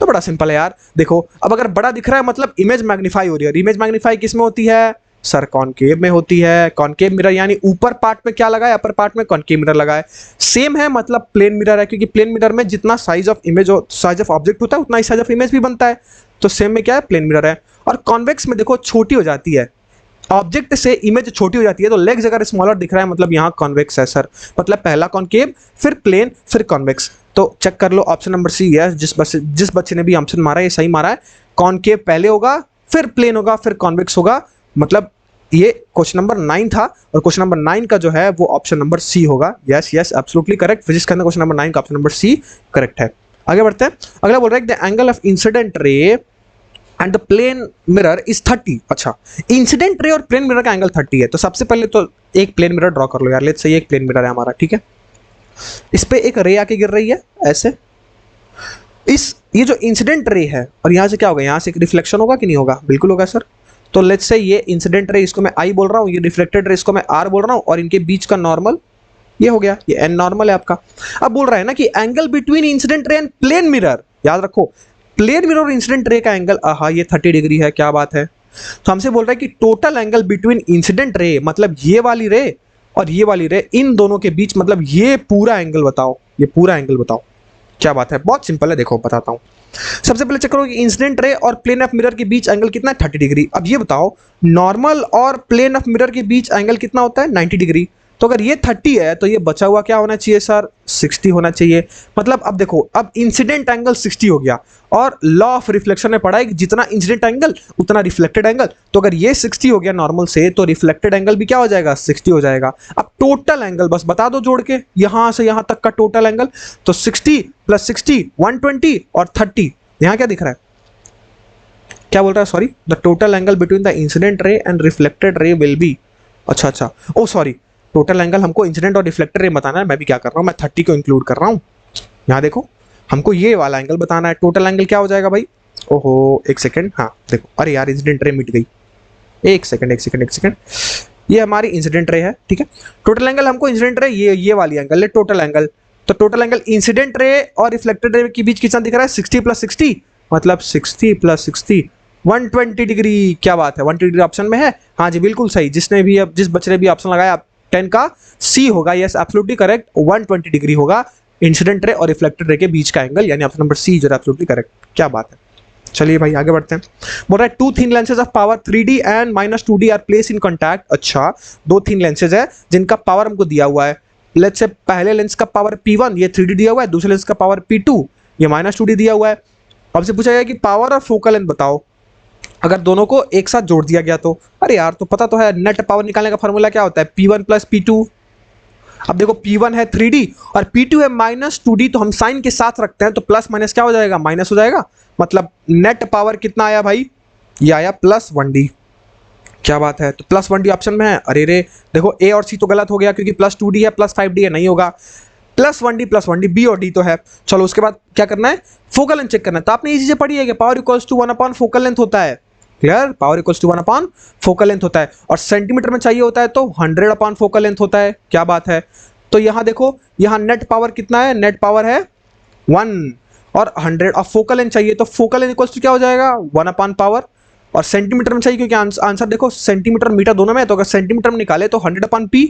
A: तो बड़ा सिंपल है यार। देखो अब अगर बड़ा दिख रहा है मतलब इमेज मैग्नीफाई हो रही है। इमेज मैग्नीफाई किस में होती है सर? कॉनकेव में होती है। कॉनकेव मिरर यानी ऊपर पार्ट में क्या लगा है? अपर पार्ट में कॉनकेव मिरर लगा है। सेम है मतलब प्लेन मिरर है, क्योंकि प्लेन मिरर में जितना size of image size of object होता है उतना ही साइज ऑफ इमेज भी बनता है। तो सेम में क्या है? प्लेन मिरर है। और कॉन्वेक्स में देखो छोटी हो जाती है, ऑब्जेक्ट से इमेज छोटी हो जाती है, तो लेग्स अगर स्मॉलर दिख रहा है मतलब यहाँ कॉन्वेक्स है सर। मतलब पहला कॉनकेव फिर प्लेन फिर कॉन्वेक्स। तो चेक कर लो ऑप्शन नंबर सी यस, जिस बच्चे ने भी ऑप्शन मारा है ये सही मारा है। कॉनकेव पहले होगा फिर प्लेन होगा फिर कॉन्वेक्स होगा। मतलब ये क्वेश्चन नंबर 9 था और क्वेश्चन नंबर 9 का जो है वो ऑप्शन नंबर सी होगा। Yes yes absolutely correct. Physics के अंदर क्वेश्चन नंबर 9 का ऑप्शन नंबर सी करेक्ट है। आगे बढ़ते हैं। अगला बोल रहा है the angle of incident ray and the plane mirror is 30। अच्छा इंसिडेंट रे और प्लेन मिरर का एंगल 30 है। तो सबसे पहले तो एक प्लेन मिरर ड्रॉ कर लो यार। लेट्स से ये एक प्लेन मिरर है हमारा, ठीक है। इस पे एक रे आके गिर रही है ऐसे। ये जो इंसिडेंट रे है और यहाँ से क्या होगा? यहाँ से एक रिफ्लेक्शन होगा कि नहीं होगा? बिल्कुल होगा सर। तो लेट्स से ये इंसिडेंट रे, इसको मैं आई बोल रहा हूँ, ये रिफ्लेक्टेड रे इसको मैं आर बोल रहा हूँ, और इनके बीच का नॉर्मल ये हो गया, ये एन नॉर्मल है आपका। अब बोल रहा है ना कि angle between incident ray and plane mirror, याद रखो प्लेन मिरर और इंसिडेंट रे का एंगल ये 30 डिग्री है। क्या बात है। तो हमसे बोल रहा है कि टोटल एंगल बिटवीन इंसिडेंट रे, मतलब ये वाली रे और ये वाली रे, इन दोनों के बीच मतलब ये पूरा एंगल बताओ, ये पूरा एंगल बताओ। क्या बात है, बहुत सिंपल है, देखो बताता हूँ। सबसे पहले चेक करो कि इंसिडेंट रे और प्लेन ऑफ मिरर के बीच एंगल कितना है? 30 डिग्री। अब ये बताओ नॉर्मल और प्लेन ऑफ मिरर के बीच एंगल कितना होता है? 90 डिग्री। तो अगर ये 30 है तो ये बचा हुआ क्या होना चाहिए सर? 60 होना चाहिए। मतलब अब देखो, अब इंसिडेंट एंगल 60 हो गया और लॉ ऑफ रिफ्लेक्शन में पढ़ा है कि जितना इंसिडेंट एंगल उतना रिफ्लेक्टेड एंगल। तो अगर ये 60 हो गया नॉर्मल से तो रिफ्लेक्टेड एंगल भी क्या हो जाएगा? 60 हो जाएगा। अब टोटल एंगल बस बता दो जोड़ के, यहां से यहां तक का टोटल एंगल। तो 60 + 60 120 और 30। यहां क्या दिख रहा है? क्या बोल रहा है? Sorry, the total angle between the incident ray and reflected ray will be. अच्छा ओ सॉरी, टोटल एंगल हमको इंसिडेंट और रिफ्लेक्टेड रे बताना है। मैं भी क्या कर रहा हूँ, मैं 30 को इंक्लूड कर रहा हूँ। यहाँ देखो हमको ये वाला एंगल बताना है। टोटल एंगल क्या हो जाएगा भाई? ओहो एक सेकंड, हाँ देखो, अरे यार इंसिडेंट रे मिट गई। एक सेकंड, ये हमारी इंसिडेंट रे है, ठीक है। टोटल एंगल हमको इंसिडेंट रे ये वाली एंगल है टोटल एंगल। तो टोटल एंगल इंसिडेंट रे और रिफ्लेक्टेड रे के बीच कितना दिख रहा है 60 + 60, मतलब 60 + 60 120 डिग्री। क्या बात है, 120 डिग्री ऑप्शन में है। हाँ जी बिल्कुल सही, जिसने भी अब जिस बच्चे ने भी ऑप्शन लगाया 10 का सी होगा, यस एब्सोल्युटली करेक्ट, 120 डिग्री होगा इंसिडेंट रे और रिफ्लेक्टेड रे के बीच का एंगल, यानी ऑप्शन नंबर सी जो एब्सोल्युटली करेक्ट। क्या बात है, चलिए भाई आगे बढ़ते हैं। बोल रहा है two thin lenses of power 3D and -2D are place in contact. अच्छा, दो थिन लेंसेज है जिनका पावर हमको दिया हुआ है। लेट्स से पहले लेंस का पावर P1 ये 3D दिया हुआ है, दूसरे लेंस का पावर P2 ये -2D दिया हुआ है। अब से पूछा गया कि पावर और फोकल लेंथ बताओ, अगर दोनों को एक साथ जोड़ दिया गया तो। अरे यार तो पता तो है, नेट पावर निकालने का फॉर्मूला क्या होता है, P1 + P2। अब देखो P1 है 3D और P2 है -2D, तो हम साइन के साथ रखते हैं तो प्लस माइनस क्या हो जाएगा, माइनस हो जाएगा। मतलब नेट पावर कितना आया भाई, ये आया +1D। क्या बात है, तो +1D ऑप्शन में है। अरे रे देखो A और C तो गलत हो गया क्योंकि +2D है +5D है, नहीं होगा। +1D B और D तो है। चलो उसके बाद क्या करना है, फोकल लेंथ चेक करना है। तो आपने ये चीजें पढ़ी है कि power equals to 1/4 focal length होता है। Clear, power equals to 1/4 focal length होता है, और सेंटीमीटर में चाहिए होता है तो 100/4 फोकल लेंथ होता है। क्या बात है, तो यहां देखो यहाँ नेट पावर कितना है, नेट पावर है 1 और 100, और फोकल लेंथ चाहिए तो फोकल लेंथ इक्वल्स टू क्या हो जाएगा 1/, पावर, और सेंटीमीटर में चाहिए क्योंकि आंसर देखो सेंटीमीटर मीटर दोनों में है, तो अगर सेंटीमीटर में निकाले तो 100/p,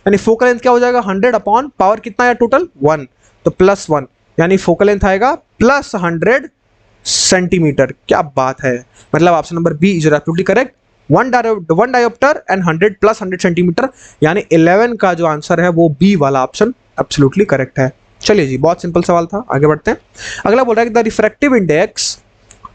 A: यानी फोकल लेंथ क्या हो जाएगा 100/, पावर कितना है टोटल 1, तो +1, यानी फोकल लेंथ आएगा +100 सेंटीमीटर। क्या बात है, मतलब option number B is absolutely correct, 1 dioptre and 100 + 100 centimetre, यानी 11 का जो आंसर है वो बी वाला ऑप्शन एब्सोल्युटली करेक्ट है। चलिए जी, बहुत सिंपल सवाल था, आगे बढ़ते हैं। अगला बोल रहा है कि the refractive index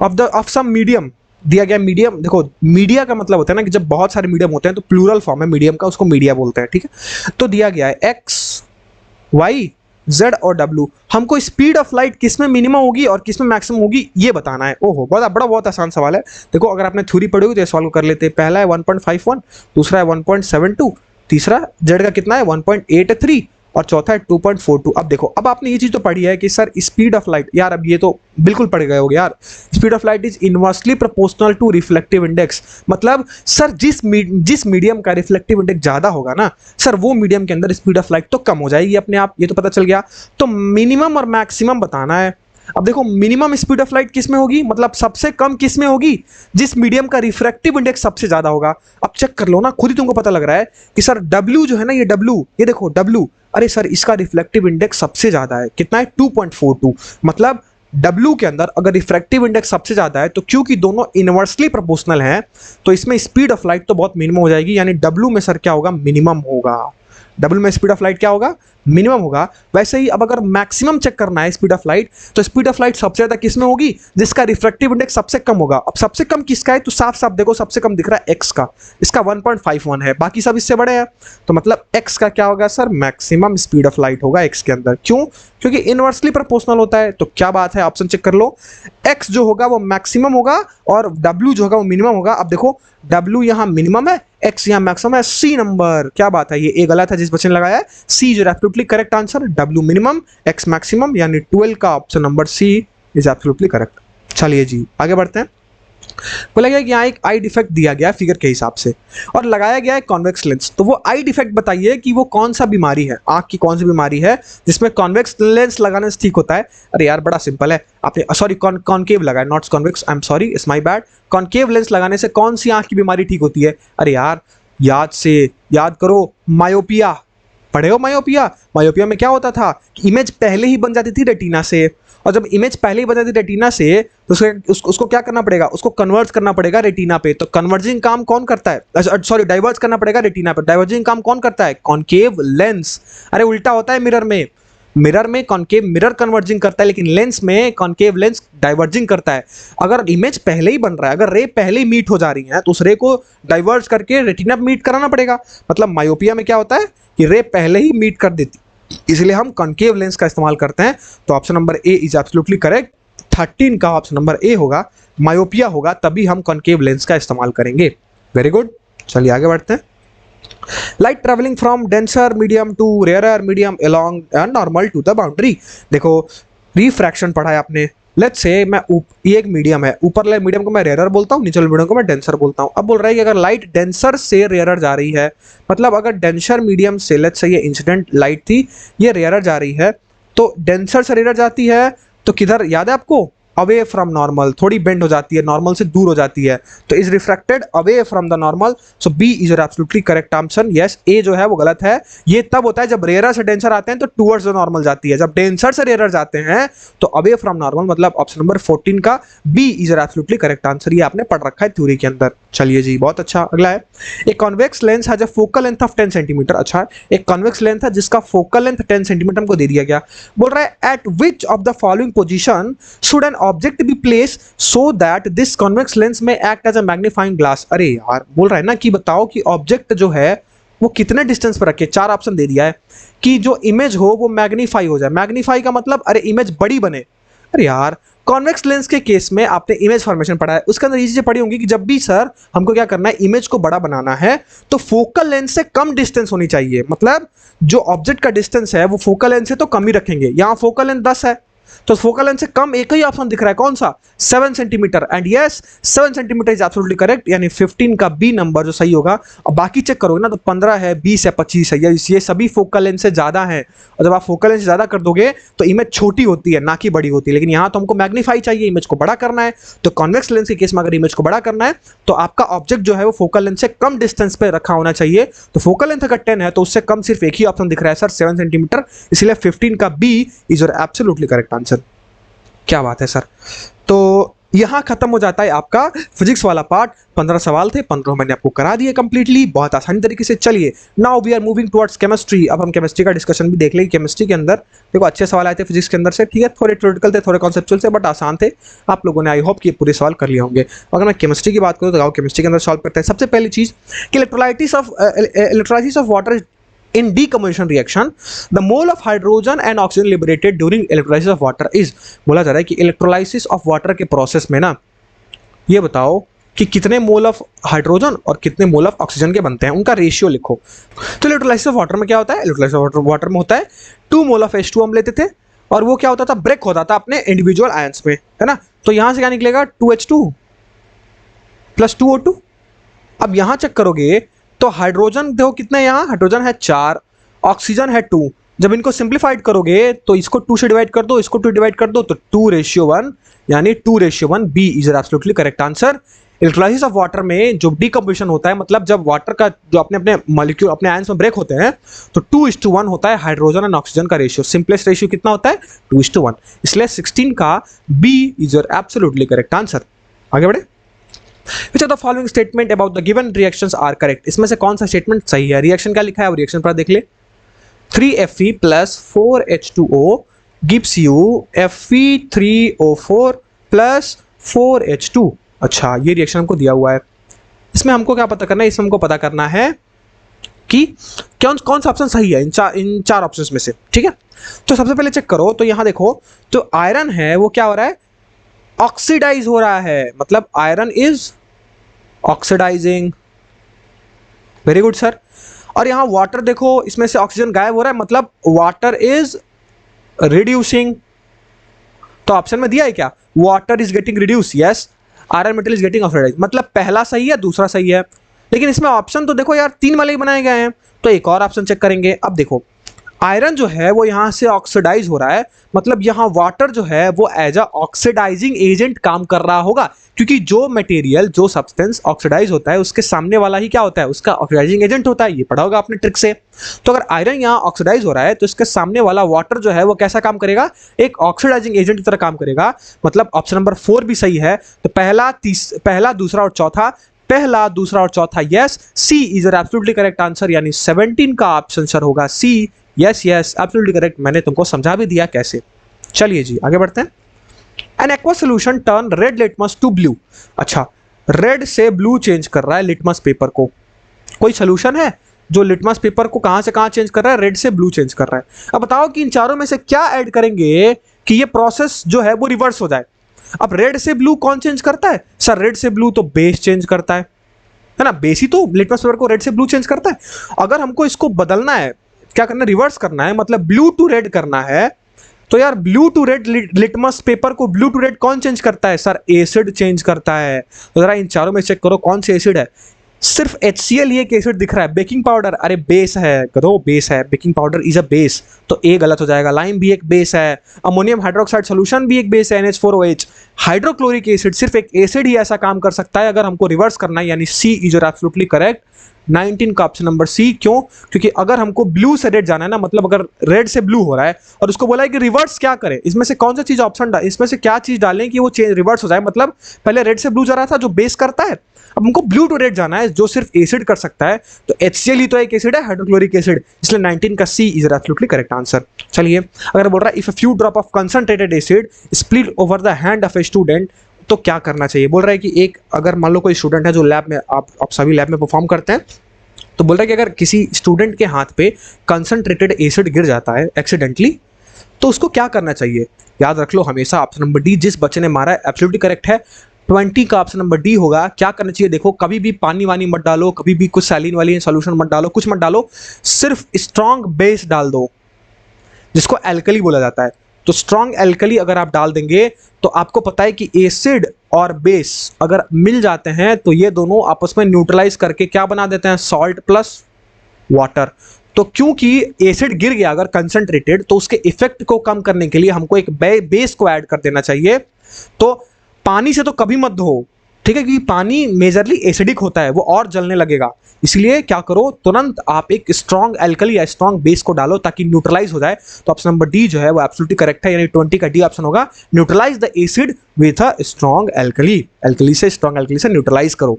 A: of some medium, दिया गया मीडियम। देखो मीडिया का मतलब होता है ना कि जब बहुत सारे मीडियम होते हैं तो प्लूरल फॉर्म है मीडियम का, उसको मीडिया बोलते हैं, ठीक है। तो दिया गया है एक्स, वाई, जेड और डब्ल्यू, हमको स्पीड ऑफ लाइट किस में मिनिमम होगी और किस में मैक्सिमम होगी ये बताना है। ओहो बहुत आसान सवाल है। देखो अगर आपने थ्योरी पढ़ी होगी तो सवाल को कर लेते हैं। पहला है 1.51, दूसरा है 1.72, तीसरा जेड का कितना है 1.83 और चौथा है 2.42। अब देखो, अब आपने ये चीज तो पढ़ी है कि सर स्पीड ऑफ लाइट, यार अब ये तो बिल्कुल पढ़ गए होगे यार, speed of light is inversely proportional to reflective index. मतलब सर जिस मीडियम का रिफ्लेक्टिव इंडेक्स ज्यादा होगा ना सर, वो मीडियम के अंदर स्पीड ऑफ लाइट तो कम हो जाएगी अपने आप, ये तो पता चल गया। तो मिनिमम और मैक्सिमम बताना है। अब देखो मिनिमम स्पीड ऑफ लाइट किस में होगी, मतलब सबसे कम किस में होगी, जिस मीडियम का रिफ्रैक्टिव इंडेक्स सबसे ज्यादा होगा। अब चेक कर लो ना, खुद ही तुमको पता लग रहा है कि सर W जो है ना, ये W, ये देखो W, अरे सर इसका रिफ्लेक्टिव इंडेक्स सबसे ज्यादा है, कितना है 2.42। मतलब W के अंदर अगर रिफ्रैक्टिव इंडेक्स सबसे ज्यादा है तो क्योंकि दोनों इनवर्सली प्रोपोर्शनल हैं तो इसमें स्पीड ऑफ लाइट तो बहुत मिनिमम हो जाएगी, यानी W में सर क्या होगा, मिनिमम होगा। W में स्पीड ऑफ लाइट क्या होगा, मिनिमम होगा। वैसे ही अब अगर मैक्सिमम चेक करना है स्पीड ऑफ लाइट, तो स्पीड ऑफ लाइट सबसे ज्यादा किस में होगी, जिसका रिफ्रैक्टिव इंडेक्स सबसे कम होगा। अब सबसे कम किसका है, तो साफ साफ देखो सबसे कम दिख रहा है एक्स का, इसका 1.51 है, बाकी सब इससे बड़े हैं। तो मतलब एक्स का क्या होगा sir, maximum speed of light होगा एक्स के अंदर। क्यों, क्योंकि इनवर्सली प्रोपोर्शनल होता है। तो क्या बात है, ऑप्शन चेक कर लो, एक्स जो होगा वो मैक्सिमम होगा और डब्ल्यू जो होगा वो मिनिमम होगा। अब देखो डब्ल्यू यहाँ मिनिमम है, एक्स यहाँ मैक्सिमम है, सी नंबर। क्या बात है, ये ए गलत है जिस बच्चे ने लगाया है, सी जो absolutely correct answer, W minimum X maximum, यानी 12 का option number C is absolutely correct. चलिए जी आगे बढ़ते हैं। बोला गया कि यहाँ एक आई डिफेक्ट दिया गया फिगर के हिसाब से और लगाया गया है कॉन्वेक्स लेंस। तो वो आई डिफेक्ट बताइए कि वो कौन सा बीमारी है, आंख की कौन सी बीमारी है जिसमें कॉन्वेक्स लेंस लगाने से ठीक होता है। अरे यार बड़ा सिंपल है, आपने सॉरी कॉनकेव लगाया, not convex, I am sorry, it's my bad. Concave lens लगाने से कौन सी आंख की बीमारी ठीक होती है। अरे यार याद करो, मायोपिया पढ़े हो, मायोपिया। मायोपिया में क्या होता था कि इमेज पहले ही बन जाती थी रेटिना से, और जब इमेज पहले ही बन जाती रेटिना से तो उसको क्या करना पड़ेगा, उसको कन्वर्ट करना पड़ेगा रेटिना पे। तो कन्वर्जिंग काम कौन करता है, सॉरी डाइवर्ज करना पड़ेगा रेटिना पे। डाइवर्जिंग काम कौन करता है, कॉनकेव लेंस। अरे उल्टा होता है मिरर में कॉनकेव मिरर कन्वर्जिंग करता है, लेकिन लेंस में कॉनकेव लेंस डाइवर्जिंग करता है। अगर इमेज पहले ही बन रहा है, अगर रे पहले ही मीट हो जा रही है तो उस रे को डाइवर्ज करके रेटिना पे मीट कराना पड़ेगा। मतलब मायोपिया में क्या होता है कि रे पहले ही मीट कर देती, इसलिए हम कॉनकेव लेंस का इस्तेमाल करते हैं। तो option number A is absolutely correct, 13 का ऑप्शन नंबर ए होगा। मायोपिया होगा तभी हम कॉनकेव लेंस का इस्तेमाल करेंगे। वेरी गुड, चलिए आगे बढ़ते हैं। Light travelling from denser medium to rarer medium along normal to the boundary. देखो रिफ्रैक्शन पढ़ा है आपने। लेट्स से ये एक मीडियम है, ऊपर वाले मीडियम को मैं रेयरर बोलता हूँ, नीचे वाले मीडियम को मैं डेंसर बोलता हूँ। अब बोल रहा है कि अगर लाइट डेंसर से रेयरर जा रही है, मतलब अगर डेंसर मीडियम से, लेट्स से ये इंसिडेंट लाइट थी, ये रेयरर जा रही है, तो डेंसर से रेयर जाती है तो किधर, याद है आपको, अवे फ्रॉम नॉर्मल, थोड़ी बेंड हो जाती है, नॉर्मल से दूर हो जाती है, तो is refracted away from the normal, so B is your absolutely correct answer. Yes, A जो है वो गलत है। ये तब होता है जब रेयरर से डेंसर आते हैं तो टुवर्ड्स द नॉर्मल जाती है, जब डेंसर से रेयरर जाते हैं तो अवे फ्रॉम नॉर्मल, मतलब ऑप्शन नंबर 14 का B is your absolutely correct answer. ये आपने पढ़ रखा है थ्योरी के अंदर। चलिए जी, बहुत अच्छा। अगला है, एक convex lens has a focal length of 10 centimetre. अच्छा, एक कॉन्वेक्स लेंथ है जिसका फोकल लेंथ 10 सेंटीमीटर हमको दे दिया गया। बोल रहा है at which of the following position should an object be place so that this convex lens may act as a magnifying glass। अरे यार, बोल रहा है ना कि बताओ कि ऑब्जेक्ट जो है वो कितने डिस्टेंस पर रखे। चार ऑप्शन दे दिया है कि जो इमेज हो वो मैग्नीफाई हो जाए। मैग्नीफाई का मतलब अरे इमेज बड़ी बने। अरे यार, कॉन्वेक्स लेंस के केस में आपने इमेज फॉर्मेशन पढ़ा है, उसके अंदर ये चीजें पढ़ी होंगी कि जब भी सर हमको क्या करना है, इमेज को बड़ा बनाना है तो फोकल लेंस से कम डिस्टेंस होनी चाहिए। मतलब जो ऑब्जेक्ट का डिस्टेंस है वो फोकल लेंस से तो कम ही रखेंगे। यहाँ फोकल लेंथ 10 है तो फोकल लेंथ से कम एक ही ऑप्शन दिख रहा है, कौन सा, 7 centimetre. And yes, 7 centimetre is absolutely correct, यानी 15 का बी नंबर जो सही होगा। और बाकी चेक करोगे ना तो 15 है, 20 है, 25 है, ये सभी फोकल लेंथ से ज्यादा है। और जब आप फोकल लेंथ से ज्यादा कर दोगे तो इमेज छोटी होती है, ना कि बड़ी होती है। लेकिन यहाँ तो हमको मैग्नीफाई चाहिए, इमेज को बड़ा करना है। तो कॉन्वेक्स लेंस के केस में अगर इमेज को बड़ा करना है तो आपका ऑब्जेक्ट जो है वो फोकल लेंथ से कम डिस्टेंस पे रखा होना चाहिए। तो फोकल लेंथ अगर 10 है तो उससे कम सिर्फ एक ही ऑप्शन दिख रहा है सर, 7 सेंटीमीटर, इसलिए 15 का B is your absolutely correct answer. क्या बात है सर। तो यहां खत्म हो जाता है आपका फिजिक्स वाला पार्ट। 15 सवाल थे, 15 मैंने आपको करा दिए कंप्लीटली, बहुत आसानी तरीके से। चलिए, now we are moving towards chemistry. अब हम केमिस्ट्री का डिस्कशन भी देख लेंगे। केमिस्ट्री के अंदर देखो अच्छे सवाल आए थे फिजिक्स के अंदर से, ठीक है, थोड़े थ्योरेटिकल थे, थोड़े कॉन्सेप्चुअल थे, बट आसान थे। आप लोगों ने आई होप कि पूरे सवाल कर लिए होंगे। अगर मैं केमिस्ट्री की बात करूँ तो केमिस्ट्री के अंदर सॉल्व करते हैं। सबसे पहली चीज कि electrolysis of water in decomposition reaction the mole of hydrogen and oxygen liberated during electrolysis of water is। बोला जा रहा है कि इलेक्ट्रोलाइसिस ऑफ वाटर के प्रोसेस में ना, ये बताओ कि कितने मोल ऑफ हाइड्रोजन और कितने मोल ऑफ ऑक्सीजन के बनते हैं, उनका रेशियो लिखो। तो इलेक्ट्रोलाइसिस ऑफ वाटर में क्या होता है, इलेक्ट्रोलाइसिस ऑफ वाटर में होता है 2 मोल ऑफ H2 हम लेते थे और वो क्या होता था, ब्रेक होता था अपने इंडिविजुअल आयंस में, है ना। तो यहां से क्या निकलेगा, 2H2 प्लस 2O2। अब यहां चेक करोगे तो हाइड्रोजन देखो कितने, यहाँ हाइड्रोजन है 4, ऑक्सीजन है 2। जब इनको सिंप्लीफाइड करोगे तो इसको 2 से डिवाइड कर दो, इसको 2 डिवाइड कर दो, तो 2:1, यानी 2:1 B is absolutely correct answer. Electrolysis of water में जो डिकम्पोजिशन होता है, मतलब जब वाटर का जो अपने अपने मॉलिक्यूल अपने आयंस में ब्रेक होते हैं तो 2:1 होता है हाइड्रोजन एंड ऑक्सीजन का रेशियो। सिंपलेस्ट रेशियो कितना होता है, 2:1, इसलिए 16 का B is your absolutely correct answer. आगे बढ़े। Which of the following statement about the given reactions are correct? इसमें से कौन सा स्टेटमेंट सही है। रिएक्शन क्या लिखा है, रिएक्शन पर देख ले। 3Fe plus 4H2O gives you Fe3O4 plus 4H2। अच्छा, ये रिएक्शन हमको दिया हुआ है। इसमें हमको क्या पता करना है, इसमें हमको पता करना है कि कौन सा ऑप्शन सही है इन चार ऑप्शंस में से, ठीक है। तो सबसे पहले चेक करो, तो यहां देखो जो आयरन है वो क्या हो रहा है, ऑक्सीडाइज हो रहा है, मतलब iron is oxidising. Very good sir. और यहां वाटर देखो, इसमें से ऑक्सीजन गायब हो रहा है, मतलब वाटर इज रिड्यूसिंग। तो ऑप्शन में दिया है क्या, water is getting reduce, yes, iron metal is getting oxidise, मतलब पहला सही है दूसरा सही है। लेकिन इसमें ऑप्शन तो देखो यार 3 वाले ही बनाए गए हैं, तो एक और ऑप्शन चेक करेंगे। अब देखो आयरन जो है वो यहां से ऑक्सीडाइज हो रहा है, मतलब यहां वाटर जो है वो एज अ ऑक्सीडाइजिंग एजेंट काम कर रहा होगा, क्योंकि जो मटेरियल जो सब्सटेंस ऑक्सीडाइज होता है उसके सामने वाला ही क्या होता है, उसका ऑक्सीडाइजिंग एजेंट होता है। ये पढ़ा होगा आपने ट्रिक से। तो अगर आयरन यहां ऑक्सीडाइज हो रहा है तो इसके सामने वाला वाटर जो है वो कैसा काम करेगा, एक ऑक्सीडाइजिंग एजेंट की तरह काम करेगा। मतलब ऑप्शन नंबर 4 भी सही है। तो पहला दूसरा और चौथा, पहला दूसरा और चौथा yes, C is absolutely correct answer, यानी 17 का ऑप्शन सर होगा C. Yes yes, absolutely correct, मैंने तुमको समझा भी दिया कैसे। चलिए जी आगे बढ़ते हैं। An aqua solution turn red litmus to blue. अच्छा, रेड से ब्लू चेंज कर रहा है लिटमस पेपर को। कोई सोल्यूशन है जो लिटमस पेपर को कहां से कहां चेंज कर रहा है, रेड से ब्लू चेंज कर रहा है। अब बताओ कि इन चारों में से क्या ऐड करेंगे कि ये प्रोसेस जो है वो रिवर्स हो जाए। अब रेड से ब्लू कौन चेंज करता है सर, रेड से ब्लू तो बेस चेंज करता है ना, बेस ही तो लिटमस पेपर को रेड से ब्लू चेंज करता है। अगर हमको इसको बदलना है, क्या करना है, रिवर्स करना है, मतलब ब्लू टू रेड करना है, तो यार blue to red litmus paper को ब्लू टू रेड कौन चेंज करता है सर, एसिड चेंज करता है। तो जरा इन चारों में चेक करो कौन सी एसिड है। सिर्फ HCl ही एक एसिड दिख रहा है। बेकिंग पाउडर, अरे बेस है गधो, बेस है, baking powder is a base, तो ए गलत हो जाएगा। लाइम भी एक बेस है, अमोनियम हाइड्रोक्साइड सोल्यूशन भी एक बेस है, NH4OH। हाइड्रोक्लोरिक एसिड, सिर्फ एक एसिड ही ऐसा काम कर सकता है अगर हमको रिवर्स करना है, यानी सी इज योर एब्सोल्युटली करेक्ट। 19 का ऑप्शन नंबर सी। क्यों? क्योंकि अगर हमको ब्लू से रेड जाना है ना, मतलब अगर रेड से ब्लू हो रहा है और उसको बोला है कि रिवर्स क्या करे, इसमें से कौन सा चीज ऑप्शन इसमें से क्या चीज डालें कि वो चेंज रिवर्स हो जाए। मतलब पहले रेड से ब्लू जा रहा था जो बेस करता है, अब हमको ब्लू टू रेड जाना है जो सिर्फ एसिड कर सकता है, तो HCl ही तो एक एसिड है, हाइड्रोक्लोरिक एसिड, इसलिए 19 का सी इज एब्सोल्युटली करेक्ट आंसर। चलिए, अगर बोल रहा है if a few drop of concentrated acid split over the hand of a student, तो क्या करना चाहिए। बोल रहा है कि एक, अगर मान लो कोई स्टूडेंट है जो लैब में, आप सभी लैब में परफॉर्म करते हैं, तो बोल रहा है कि अगर किसी स्टूडेंट के हाथ पे कंसंट्रेटेड एसिड गिर जाता है एक्सीडेंटली, तो उसको क्या करना चाहिए। याद रख लो हमेशा ऑप्शन नंबर डी, जिस बच्चे ने मारा है एब्सोल्युटली करेक्ट है। 20 का ऑप्शन नंबर डी होगा। क्या करना चाहिए, देखो कभी भी पानी वानी मत डालो, कभी भी कुछ सैलिन वाली सॉल्यूशन मत डालो, कुछ मत डालो, सिर्फ स्ट्रॉन्ग बेस डाल दो जिसको एल्कली बोला जाता है। तो स्ट्रॉन्ग एल्कली अगर आप डाल देंगे तो आपको पता है कि एसिड और बेस अगर मिल जाते हैं तो ये दोनों आपस में न्यूट्रलाइज करके क्या बना देते हैं, सॉल्ट प्लस वाटर। तो क्योंकि एसिड गिर गया अगर कंसंट्रेटेड, तो उसके इफेक्ट को कम करने के लिए हमको एक बेस को ऐड कर देना चाहिए। तो पानी से तो कभी मत धो, ठीक है, क्योंकि पानी मेजरली एसिडिक होता है, वो और जलने लगेगा। इसलिए क्या करो, तुरंत आप एक स्ट्रॉन्ग एल्कली या स्ट्रॉन्ग बेस को डालो ताकि न्यूट्रलाइज हो जाए। तो ऑप्शन नंबर डी जो है वो एब्सोल्युटली करेक्ट है, यानी 20 का डी ऑप्शन होगा। Neutralise the acid with a strong alkali, alkali से स्ट्रॉन्ग एल्कली से न्यूट्रलाइज करो।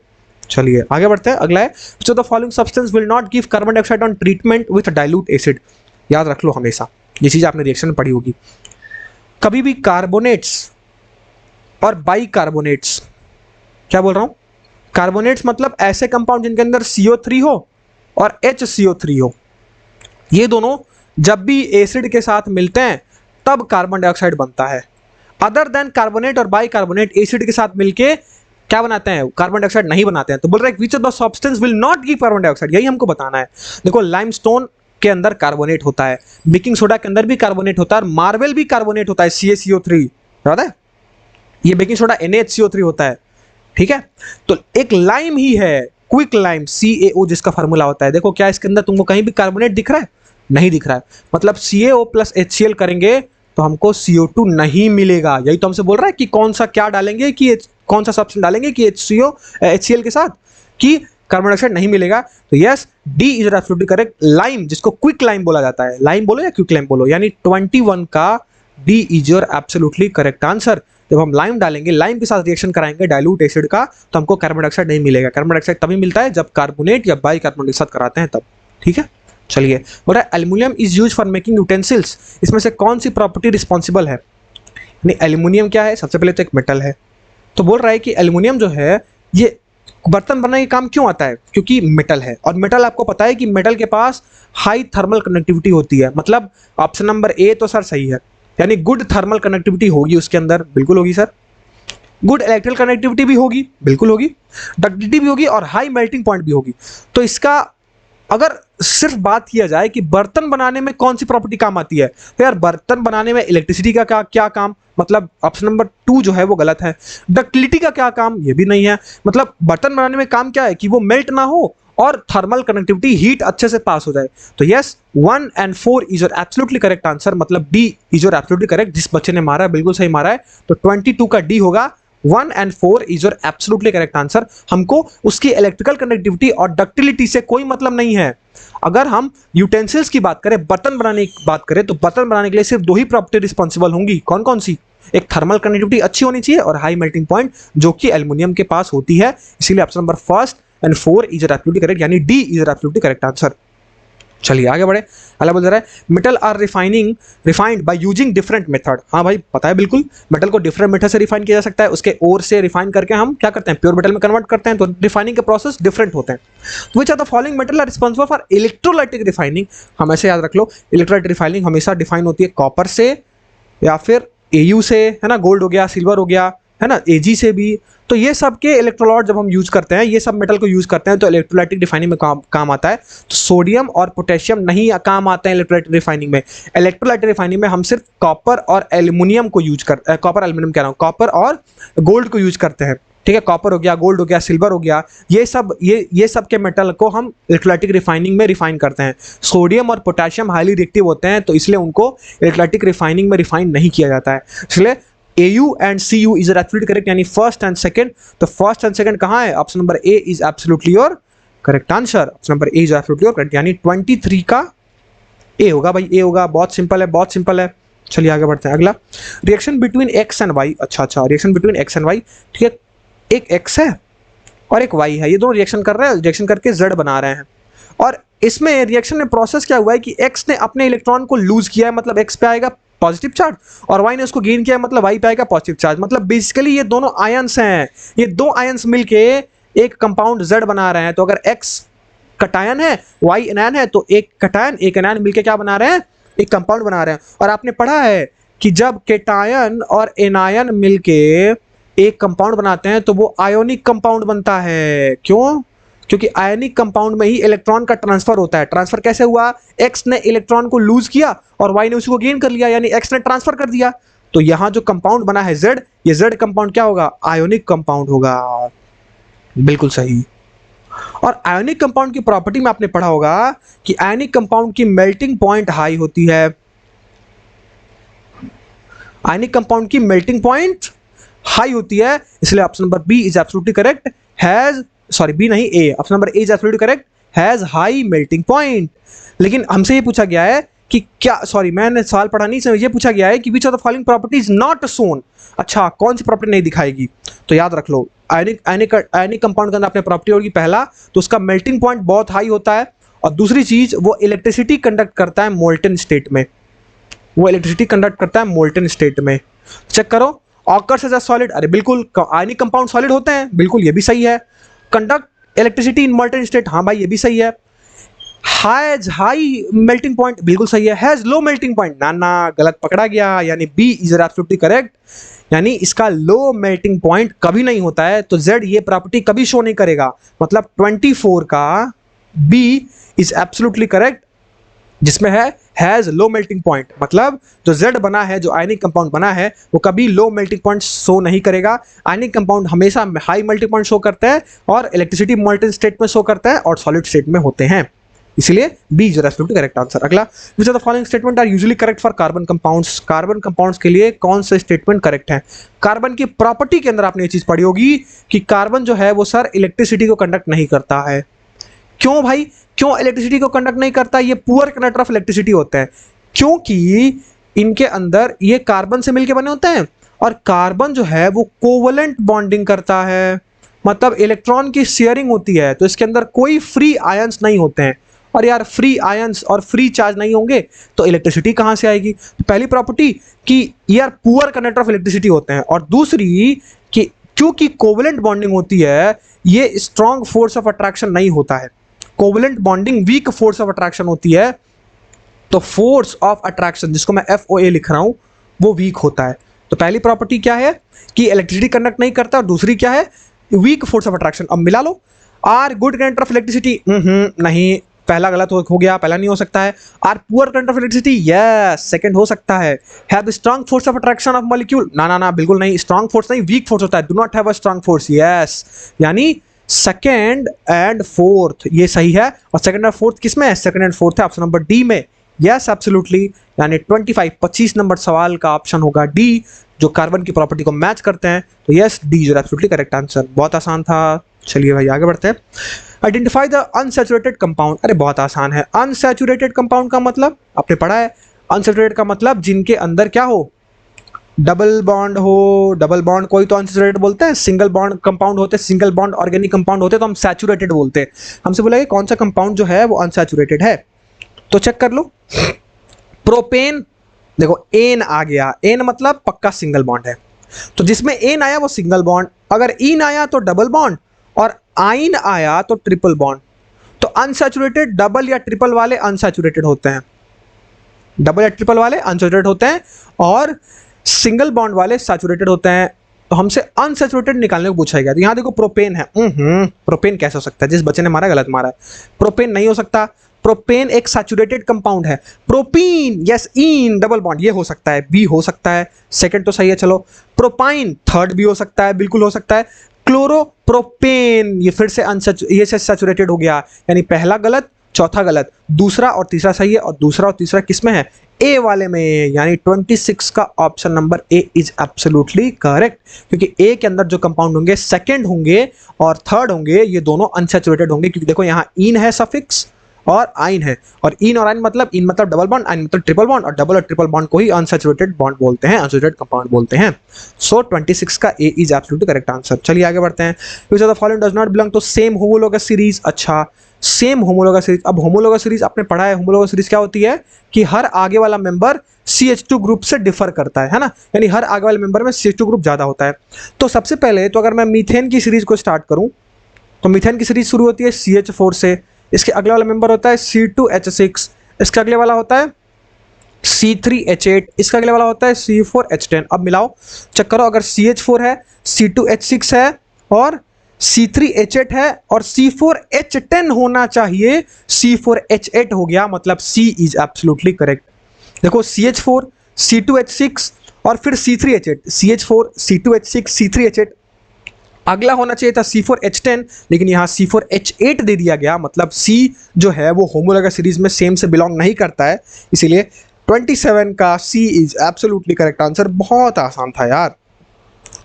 A: चलिए आगे बढ़ते हैं। अगला है which of the following substance will not give carbon dioxide on treatment with dilute acid. याद रख लो हमेशा, ये चीज आपने रिएक्शन में पढ़ी होगी। कभी भी कार्बोनेट्स और बाइकार्बोनेट्स, क्या बोल रहा हूं, कार्बोनेट्स मतलब ऐसे कंपाउंड जिनके अंदर CO3 हो और HCO3 हो, ये दोनों जब भी एसिड के साथ मिलते हैं तब कार्बन डाइऑक्साइड बनता है। अदर देन कार्बोनेट और बाइकार्बोनेट एसिड के साथ मिलके क्या बनाते हैं, कार्बन डाइऑक्साइड नहीं बनाते हैं। तो बोल रहा है which of the substance will not give carbon dioxide, यही हमको बताना है। देखो लाइमस्टोन के अंदर कार्बोनेट होता है, बेकिंग सोडा के अंदर भी कार्बोनेट होता है, और मार्बल भी कार्बोनेट होता है, CaCO3, याद है, ये बेकिंग सोडा NaHCO3 होता है, ठीक है। तो एक लाइम ही है, क्विक लाइम, CaO जिसका फार्मूला होता है। देखो क्या इसके अंदर तुमको कहीं भी कार्बोनेट दिख रहा है, नहीं दिख रहा है, मतलब CaO प्लस HCl करेंगे तो हमको CO2 नहीं मिलेगा। यही तो हमसे बोल रहा है कि कौन सा क्या डालेंगे, कि कौन सा सब्सटेंस डालेंगे कि HCl के साथ कि कार्बन डाइऑक्साइड नहीं मिलेगा। तो yes, D is absolutely correct. Lime जिसको क्विक लाइम बोला जाता है, लाइम बोलो या क्विक लाइम बोलो, यानी 21 का D is your absolutely correct answer. जब हम लाइम डालेंगे, लाइम के साथ रिएक्शन कराएंगे डाइल्यूट एसिड का, तो हमको कार्बन डाइऑक्साइड नहीं मिलेगा। कार्बन डाइऑक्साइड तभी मिलता है जब कार्बोनेट या बाइकार्बोनेट के साथ कराते हैं तब, ठीक है। चलिए, बोल रहा है aluminium is used for making utensils, इसमें से कौन सी प्रॉपर्टी रिस्पॉन्सिबल है। नहीं, एल्युमिनियम क्या है, सबसे पहले तो एक मेटल है। तो बोल रहा है कि एल्युमिनियम जो है ये बर्तन बनाने के काम क्यों आता है, क्योंकि मेटल है, और मेटल आपको पता है कि मेटल के पास हाई थर्मल कनेक्टिविटी होती है। मतलब ऑप्शन नंबर ए तो सर सही है, यानी गुड थर्मल कनेक्टिविटी होगी उसके अंदर, बिल्कुल होगी सर। गुड इलेक्ट्रिकल कनेक्टिविटी भी होगी, बिल्कुल होगी। डक्टिविटी भी होगी और हाई मेल्टिंग पॉइंट भी होगी। तो इसका अगर सिर्फ बात किया जाए कि बर्तन बनाने में कौन सी प्रॉपर्टी काम आती है, तो यार बर्तन बनाने में इलेक्ट्रिसिटी का क्या काम, मतलब ऑप्शन नंबर 2 जो है वो गलत है। डक्टिलिटी का क्या काम, ये भी नहीं है। मतलब बर्तन बनाने में काम क्या है कि वो मेल्ट ना हो और थर्मल कनेक्टिविटी, हीट अच्छे से पास हो जाए। तो yes, 1 and 4 is your absolutely correct answer, मतलब D is your absolutely correct. जिस बच्चे ने मारा है बिल्कुल सही मारा है, तो 22 का डी होगा। 1 and 4 is your absolutely correct answer. हमको उसकी इलेक्ट्रिकल कनेक्टिविटी और डक्टिलिटी से कोई मतलब नहीं है। अगर हम यूटेंसिल्स की बात करें, बर्तन बनाने की बात करें, तो बर्तन बनाने के लिए सिर्फ 2 ही प्रॉपर्टी रिस्पॉन्सिबल होंगी। कौन कौन सी, एक थर्मल कनेक्टिविटी अच्छी होनी चाहिए और हाई मेल्टिंग पॉइंट, जो कि एल्युमिनियम के पास होती है। इसीलिए option number 1 and 4 is absolutely correct, यानी D is absolutely correct answer. चलिए आगे बढ़े। अगला बोल रहा है metal are refined by using different method. हाँ भाई पता है, बिल्कुल मेटल को डिफरेंट मेथड से रिफाइन किया जा सकता है। उसके ओर से रिफाइन करके हम क्या करते हैं, प्योर मेटल में कन्वर्ट करते हैं। तो रिफाइनिंग के प्रोसेस डिफरेंट होते हैं। Which are the following metal are responsible for electrolytic refining. हम ऐसे याद रख लो, इलेक्ट्रोलाइटिक रिफाइनिंग हमेशा डिफाइन होती है कॉपर से या फिर AU से, है ना, गोल्ड हो गया, सिल्वर हो गया, है ना, Ag से भी। तो ये सब के इलेक्ट्रोलाइट जब हम यूज करते हैं, ये सब मेटल को यूज करते हैं, तो इलेक्ट्रोलाइटिक रिफाइनिंग में काम आता है। तो सोडियम और पोटेशियम नहीं काम आते हैं इलेक्ट्रोलाइटिक रिफाइनिंग में। इलेक्ट्रोलाइटिक रिफाइनिंग में हम सिर्फ कॉपर और एल्युमिनियम को यूज करते हैं, कॉपर एल्युमिनियम कह रहा हूँ, कॉपर और गोल्ड को यूज करते हैं। ठीक है, कॉपर हो गया, गोल्ड हो गया, सिल्वर हो गया, ये सब के मेटल को हम इलेक्ट्रोलाइटिक रिफाइनिंग में रिफाइन करते हैं। सोडियम और पोटेशियम हाईली रिएक्टिव होते हैं, तो इसलिए उनको इलेक्ट्रोलाइटिक रिफाइनिंग में रिफाइन नहीं किया जाता है। इसलिए AU and CU is absolutely correct, यानी फर्स्ट एंड सेकंड। तो फर्स्ट एंड सेकंड कहां है? Option number A is absolutely your correct answer. Option number A is absolutely your correct, यानी 23 का ए होगा भाई, ए होगा। बहुत सिंपल है, बहुत सिंपल है। चलिए आगे बढ़ते हैं। अगला, reaction between X and Y. अच्छा, reaction between X and Y, ठीक है। एक एक्स है और एक वाई है, ये दोनों रिएक्शन कर रहे हैं, रिएक्शन करके जेड बना रहे हैं। और इसमें रिएक्शन में प्रोसेस क्या हुआ है कि एक्स ने अपने इलेक्ट्रॉन को लूज किया है, मतलब एक्स पे आएगा पॉजिटिव चार्ज, और वाई ने उसको गेन किया है, मतलब वाई पे आएगा पॉजिटिव चार्ज। मतलब बेसिकली ये दोनों आयंस हैं, ये दो आयंस मिलके एक कंपाउंड जेड बना रहे हैं। तो अगर एक्स कटायन है, वाई एनायन है, तो एक कटायन एक एनायन मिलके क्या बना रहे हैं? एक कंपाउंड बना रहे हैं। और आपने पढ़ा है कि जब केटायन और एनायन मिलके एक कंपाउंड बनाते हैं तो वो आयोनिक कंपाउंड बनता है। क्यों? क्योंकि आयनिक कंपाउंड में ही इलेक्ट्रॉन का ट्रांसफर होता है। ट्रांसफर कैसे हुआ? एक्स ने इलेक्ट्रॉन को लूज किया और वाई ने उसको गेन कर लिया, यानी एक्स ने ट्रांसफर कर दिया। तो यहां जो कंपाउंड बना है जेड, ये जेड कंपाउंड क्या होगा? आयोनिक कंपाउंड होगा। बिल्कुल सही। और आयोनिक कंपाउंड की प्रॉपर्टी में आपने पढ़ा होगा कि आयोनिक कंपाउंड की मेल्टिंग पॉइंट हाई होती है। आयोनिक कंपाउंड की मेल्टिंग पॉइंट हाई होती है, इसलिए option number B is absolutely correct, has, sorry B नहीं, A, option number A is absolutely correct, has high melting point. लेकिन हमसे ये पूछा गया है कि क्या, सॉरी मैंने सवाल पढ़ा नहीं, ये पूछा गया है कि विच of the following properties not shown. अच्छा, कौन सी प्रॉपर्टी नहीं दिखाएगी? तो याद रख लो, आयनिक कंपाउंड के अंदर आपने प्रॉपर्टी होगी, पहला तो उसका मेल्टिंग पॉइंट बहुत हाई होता है, और दूसरी चीज वो इलेक्ट्रिसिटी कंडक्ट करता है मोल्टन स्टेट में। वो इलेक्ट्रिसिटी कंडक्ट करता है मोल्टन स्टेट में। चेक करो, ऑकर्स एज अ सॉलिड, अरे बिल्कुल, आयनिक कंपाउंड सॉलिड होते हैं, बिल्कुल ये भी सही है। Conduct electricity in molten state, हाँ भाई ये भी सही है। हैज हाई मेल्टिंग पॉइंट, बिल्कुल सही है। हैज लो मेल्टिंग पॉइंट, ना ना, गलत पकड़ा गया, यानी बी इज एब्सोल्युटली करेक्ट, यानी इसका लो मेल्टिंग पॉइंट कभी नहीं होता है। तो जेड ये प्रॉपर्टी कभी शो नहीं करेगा, मतलब 24 का बी इज एब्सोल्युटली करेक्ट, जिसमें है हैज लो मेल्टिंग पॉइंट। मतलब जो जेड बना है, जो आयनिक कंपाउंड बना है, वो कभी लो मेल्टिंग पॉइंट शो नहीं करेगा। आयनिक कंपाउंड हमेशा हाई मेल्टिंग पॉइंट शो करता है, और इलेक्ट्रिसिटी मोल्टन स्टेट में शो करता है, और सॉलिड स्टेट में होते हैं। इसलिए B is absolutely correct answer. अगला, which of the following statement are usually correct for carbon compounds. Carbon compounds के लिए कौन से स्टेटमेंट करेक्ट है? कार्बन की प्रॉपर्टी के अंदर आपने ये चीज पढ़ी होगी कि कार्बन जो है वो सर इलेक्ट्रिसिटी को कंडक्ट नहीं करता है। क्यों भाई? क्यों इलेक्ट्रिसिटी को कंडक्ट नहीं करता? ये पुअर कंडक्टर ऑफ इलेक्ट्रिसिटी होते हैं, क्योंकि इनके अंदर ये कार्बन से मिलके बने होते हैं, और कार्बन जो है वो कोवलेंट बॉन्डिंग करता है, मतलब इलेक्ट्रॉन की शेयरिंग होती है। तो इसके अंदर कोई फ्री आयंस नहीं होते हैं, और यार फ्री आयंस और फ्री चार्ज नहीं होंगे तो इलेक्ट्रिसिटी कहां से आएगी? तो पहली प्रॉपर्टी कि यार पुअर कंडक्टर ऑफ इलेक्ट्रिसिटी होते हैं, और दूसरी कि क्योंकि कोवलेंट बॉन्डिंग होती है, ये स्ट्रॉन्ग फोर्स ऑफ अट्रैक्शन नहीं होता है। Covalent bonding week force of attraction होती है, तो फोर्स ऑफ अट्रैक्शन, जिसको मैं FOA लिख रहा हूं, वो वीक होता है। तो पहली प्रॉपर्टी क्या है कि इलेक्ट्रिसिटी कंडक्ट नहीं करता, और दूसरी क्या है? Weak force of attraction. अब मिला लो, are good conductor of electricity, नहीं, पहला गलत हो गया, पहला नहीं हो सकता है। Are poor conductor of electricity, yes, second हो सकता है। Have strong force of attraction of molecule, ना ना ना, बिल्कुल नहीं, स्ट्रॉन्ग फोर्स नहीं, वीक फोर्स होता है। Do not have a strong force, yes, यानी सेकंड एंड फोर्थ ये सही है। और सेकंड और फोर्थ किसमें है? सेकंड एंड फोर्थ है ऑप्शन नंबर डी में, यस एब्सोल्युटली, यानी 25 नंबर सवाल का ऑप्शन होगा डी, जो कार्बन की प्रॉपर्टी को मैच करते हैं। तो yes, D is absolutely correct answer. बहुत आसान था। चलिए भाई आगे बढ़ते हैं। आइडेंटिफाई द अनसैचुरेटेड कंपाउंड, अरे बहुत आसान है। अनसैचुरेटेड कंपाउंड का मतलब आपने पढ़ा है, अनसैचुरेटेड का मतलब जिनके अंदर क्या हो? डबल बॉन्ड हो। डबल बॉन्ड कोई तो अनसैचुरेटेड बोलते हैं, सिंगल बॉन्ड कंपाउंड होते हैं, सिंगल बॉन्ड ऑर्गेनिक कंपाउंड होते हैं, तो हम सैचुरेटेड बोलते हैं। हमसे बोला कौन सा कंपाउंड जो है वो अनसैचुरेटेड है, तो चेक कर लो। प्रोपेन, देखो एन आ गया, एन मतलब पक्का सिंगल बॉन्ड है, तो जिसमें एन आया वो सिंगल बॉन्ड, अगर इन आया तो डबल बॉन्ड, और आइन आया तो ट्रिपल बॉन्ड। तो अनसैचुरेटेड डबल या ट्रिपल वाले अनसैचुरेटेड होते हैं, डबल या ट्रिपल वाले अनसैचुरेटेड होते हैं, और सिंगल बॉन्ड वाले सैचुरेटेड होते हैं। तो हमसे अनसैचुरेटेड निकालने को पूछा गया। तो यहां देखो प्रोपेन है, प्रोपेन कैसे हो सकता है? जिस बच्चे ने मारा गलत मारा है, प्रोपेन नहीं हो सकता। प्रोपेन एक सैचुरेटेड कंपाउंड है। Propene, yes, in double bond, ये हो सकता है, बी हो सकता है, सेकंड तो सही है। चलो, प्रोपाइन थर्ड भी हो सकता है, बिल्कुल हो सकता है। क्लोरोप्रोपेन, ये फिर से ये से सैचुरेटेड हो गया, यानी पहला गलत, चौथा गलत, दूसरा और तीसरा सही है, और दूसरा और तीसरा किस में है, ए वाले में, यानी 26 का option number A is absolutely correct, क्योंकि ए के अंदर जो कंपाउंड होंगे सेकंड होंगे और थर्ड होंगे, ये दोनों अनसैचुरेटेड होंगे, क्योंकि देखो यहाँ इन है सफिक्स और आइन है, और इन और आइन मतलब, इन मतलब डबल बॉन्ड, आइन मतलब ट्रिपल बॉन्ड, और डबल और ट्रिपल बॉन्ड को ही अनसैचुरेटेड बॉन्ड बोलते हैं, अनसैचुरेटेड कंपाउंड बोलते हैं। सो 26 का A is absolutely correct answer. चलिए आगे बढ़ते हैं। Which of the following does not belong to same homologous series. अच्छा, सेम होमोलोगस सीरीज, अब होमोलोगस सीरीज आपने पढ़ा है, होमोलोगस सीरीज क्या होती है कि हर आगे वाला मेंबर CH2 ग्रुप से डिफर करता है ना, यानी हर आगे वाले मेंबर में CH2 ग्रुप ज्यादा होता है। तो सबसे पहले तो अगर मैं मीथेन की सीरीज को स्टार्ट करूं, तो मीथेन की सीरीज शुरू होती है CH4 से, इसके अगले वाला मेंबर होता है C2H6, इसके अगले वाला होता है C3H8, इसका अगले वाला होता है C4H10। अब मिलाओ, चेक करो, अगर CH4 है, C2H6 है और C3H8 है और C4H10 होना चाहिए, C4H8 हो गया, मतलब C इज एब्सोल्युटली करेक्ट। देखो CH4, C2H6 और फिर C3H8, CH4, C2H6, C3H8, अगला होना चाहिए था C4H10, लेकिन यहाँ C4H8 दे दिया गया, मतलब C जो है वो होमोलोगस सीरीज में सेम से बिलोंग नहीं करता है, इसीलिए 27 का C is absolutely correct answer. बहुत आसान था यार,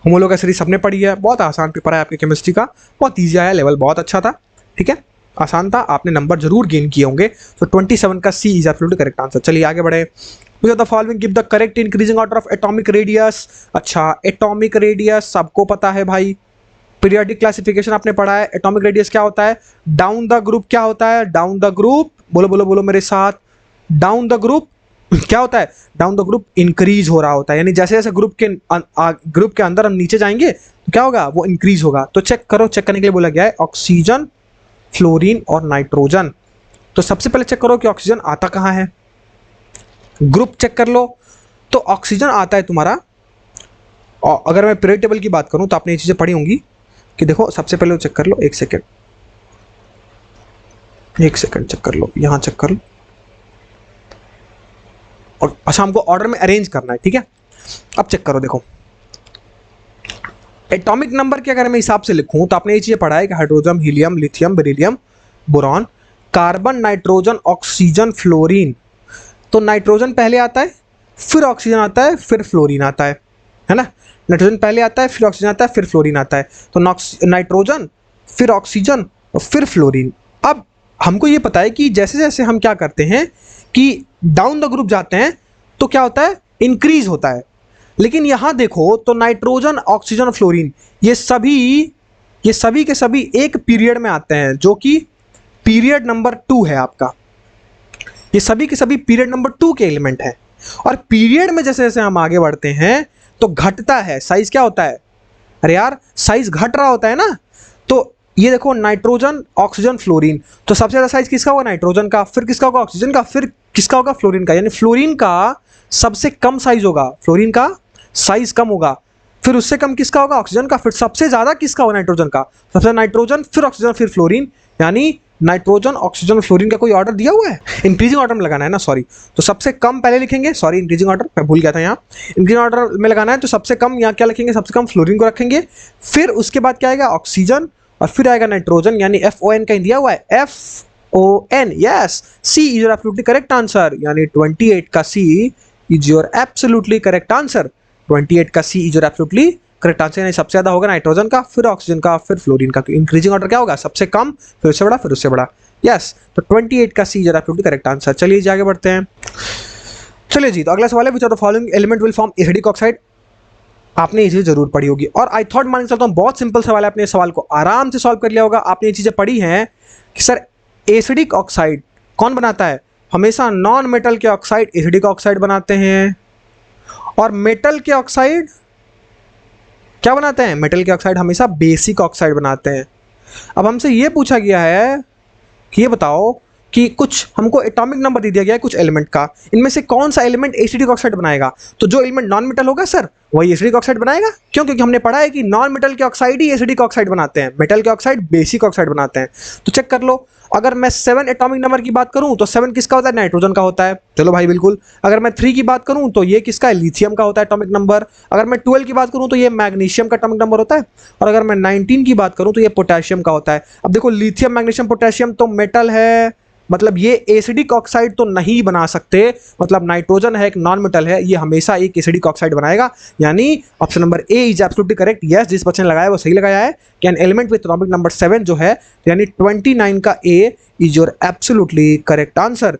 A: होमोलोगस सीरीज सबने पढ़ी है, बहुत आसान पेपर है आपके केमिस्ट्री का, बहुत ईजी आया, लेवल बहुत अच्छा था, ठीक है, आसान था, आपने नंबर जरूर गेन किए होंगे। तो 27 का C is absolutely correct answer. चलिए आगे बढ़े। Which of the following give the correct increasing order of atomic radius। अच्छा, एटॉमिक रेडियस सबको पता है भाई, पीरियोडिक क्लासिफिकेशन आपने पढ़ा है, एटॉमिक रेडियस क्या होता है, डाउन द ग्रुप क्या होता है, डाउन द ग्रुप, बोलो बोलो बोलो मेरे साथ, डाउन द ग्रुप क्या होता है, डाउन द ग्रुप इंक्रीज हो रहा होता है, यानी जैसे जैसे ग्रुप के अंदर हम नीचे जाएंगे तो क्या होगा, वो इंक्रीज होगा। तो चेक करो, चेक करने के लिए बोला गया है ऑक्सीजन, फ्लोरीन और नाइट्रोजन। तो सबसे पहले चेक करो कि ऑक्सीजन आता कहाँ है, ग्रुप चेक कर लो, तो ऑक्सीजन आता है तुम्हारा, और अगर मैं पीरियड टेबल की बात करूं तो आपने ये चीजें पढ़ी होंगी कि देखो, सबसे पहले चेक कर लो, एक सेकेंड चेक कर लो, यहां चेक कर लो, और अच्छा हमको ऑर्डर में अरेंज करना है, ठीक है। अब चेक करो, देखो एटॉमिक नंबर के अगर मैं हिसाब से लिखूं तो आपने ये चीजें पढ़ा है कि hydrogen, helium, lithium, beryllium, boron, carbon, nitrogen, oxygen, fluorine. तो नाइट्रोजन पहले आता है, फिर ऑक्सीजन आता है, फिर फ्लोरीन आता है ना, नाइट्रोजन पहले आता है, फिर ऑक्सीजन आता है, फिर फ्लोरीन आता है। तो नाइट्रोजन, फिर ऑक्सीजन और फिर फ्लोरीन। अब हमको ये पता है कि जैसे जैसे हम क्या करते हैं कि डाउन द ग्रुप जाते हैं तो क्या होता है, इंक्रीज होता है, लेकिन यहां देखो तो नाइट्रोजन, ऑक्सीजन, फ्लोरीन ये सभी के सभी एक पीरियड में आते हैं, जो कि पीरियड नंबर 2 है आपका, ये सभी के सभी पीरियड नंबर 2 के एलिमेंट हैं, और पीरियड में जैसे जैसे हम आगे बढ़ते हैं तो घटता है साइज, क्या होता है, अरे यार साइज घट रहा होता है ना। तो ये देखो नाइट्रोजन, ऑक्सीजन, फ्लोरीन, तो सबसे ज्यादा साइज किसका होगा, नाइट्रोजन का, फिर किसका होगा, ऑक्सीजन का, फिर किसका होगा, फ्लोरीन का, यानी फ्लोरीन का सबसे कम साइज होगा, फ्लोरीन का साइज कम होगा, फिर उससे कम किसका होगा, ऑक्सीजन का, फिर सबसे ज्यादा किसका होगा, नाइट्रोजन का, सबसे नाइट्रोजन, फिर ऑक्सीजन, फिर फ्लोरीन, यानी नाइट्रोजन, ऑक्सीजन, फ्लोरीन का कोई ऑर्डर दिया हुआ है, इंक्रीजिंग ऑर्डर में लगाना है ना, सॉरी, तो सबसे कम पहले लिखेंगे, सॉरी इंक्रीजिंग ऑर्डर मैं भूल गया था, यहाँ इंक्रीजिंग ऑर्डर में लगाना है, तो सबसे कम यहाँ क्या लिखेंगे, सबसे कम फ्लोरीन को रखेंगे, फिर उसके बाद क्या आएगा, ऑक्सीजन, और फिर आएगा नाइट्रोजन, यानी FON कहीं दिया हुआ है, FON, yes, C is your absolutely correct answer, यानी 28 का C is your absolutely correct answer, 28 का C is your absolutely correct answer, यानी सबसे ज्यादा होगा नाइट्रोजन का, फिर ऑक्सीजन का, फिर फ्लोरीन का, इंक्रीजिंग ऑर्डर क्या होगा, सबसे कम, फिर उससे बड़ा, फिर उससे बड़ा, यस, तो 28 का C जरा एब्सोल्युटली करेक्ट आंसर। चलिए आगे बढ़ते हैं। चलिए जी, तो अगला सवाल है, which of the following element will form acidic oxide. आपने ये चीज़ जरूर पढ़ी होगी, और आई थॉट मान के चलता हूँ बहुत सिंपल सवाल है, आपने इस सवाल को आराम से सॉल्व कर लिया होगा। आपने ये चीज़ें पढ़ी हैं कि सर एसिडिक ऑक्साइड कौन बनाता है, हमेशा नॉन मेटल के ऑक्साइड एसिडिक ऑक्साइड बनाते हैं, और मेटल के ऑक्साइड क्या बनाते हैं, मेटल के ऑक्साइड हमेशा बेसिक ऑक्साइड बनाते हैं। अब हमसे ये पूछा गया है कि ये बताओ कि कुछ हमको एटॉमिक नंबर दे दिया गया है कुछ एलिमेंट का, इनमें से कौन सा एलिमेंट एसिडिक ऑक्साइड बनाएगा। तो जो एलिमेंट नॉन मेटल होगा सर वही एसिडिक ऑक्साइड बनाएगा। क्यों? क्योंकि हमने पढ़ा है कि नॉन मेटल के ऑक्साइड ही एसिडिक ऑक्साइड बनाते हैं, मेटल के ऑक्साइड बेसिक ऑक्साइड बनाते हैं। तो चेक कर लो, अगर मैं 7 एटॉमिक नंबर की बात करूं तो 7 किसका होता है? नाइट्रोजन का होता है। चलो भाई बिल्कुल। अगर मैं 3 की बात करूं तो ये किसका है? लिथियम का होता है एटॉमिक नंबर। अगर मैं 12 की बात करूं तो ये मैग्नीशियम का एटॉमिक नंबर होता है। और अगर मैं 19 की बात करूं तो ये पोटेशियम का होता है। अब देखो लिथियम मैग्नीशियम पोटेशियम तो मेटल है, मतलब ये एसिडिक ऑक्साइड तो नहीं बना सकते। मतलब नाइट्रोजन है एक नॉन मेटल है, ये हमेशा एक एसिडिक ऑक्साइड बनाएगा। यानी option number A is absolutely correct. Yes, जिस बच्चे ने लगाया वो सही लगाया है कि an element with atomic number 7 जो है, यानी 29 का A is your absolutely correct answer.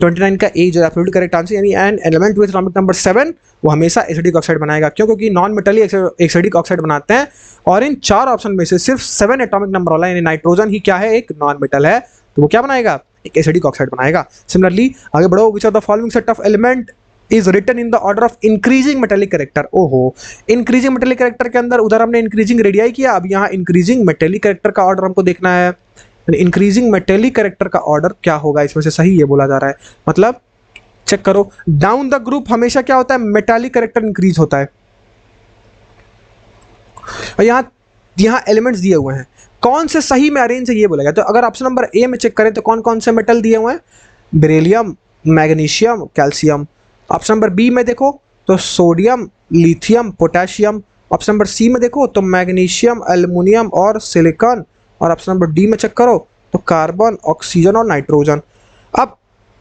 A: 29 का A is your absolutely correct answer, यानी an element with atomic number 7 वो हमेशा एसिडिक ऑक्साइड बनाएगा। क्यों? क्योंकि नॉन मेटल ही एसिडिक ऑक्साइड बनाते हैं। और इन 4 ऑप्शन में से सिर्फ 7 एटॉमिक नंबर वाला यानी नाइट्रोजन ही क्या है? एक नॉन मेटल है। तो वो क्या बनाएगा? एक एसिडिक ऑक्साइड बनाएगा। सिमिलरली आगे बढ़ो, which of the following set of element is written in the order of increasing metallic character. ओहो, इंक्रीजिंग मेटेलिक कैरेक्टर के अंदर उधर हमने इंक्रीजिंग रेडियाई किया, अब यहाँ इंक्रीजिंग मेटेलिक कैरेक्टर का ऑर्डर हमको देखना है। इंक्रीजिंग मेटेलिक कैरेक्टर का ऑर्डर क्या होगा इसमें से? सही ये बोला जा रहा है। मतलब चेक करो, डाउन द ग्रुप हमेशा क्या होता है? मेटालिक कैरेक्टर इंक्रीज होता है। और यहाँ एलिमेंट्स दिए हुए हैं, कौन से सही में अरेंज है ये बोला गया। तो अगर ऑप्शन नंबर ए में चेक करें तो कौन कौन से मेटल दिए हुए हैं? Beryllium, magnesium, calcium. Option number B में देखो तो sodium, lithium, potassium. Option number C में देखो तो मैग्नीशियम, एल्युमिनियम और सिलिकॉन। और ऑप्शन नंबर डी में चेक करो तो कार्बन, ऑक्सीजन और नाइट्रोजन। अब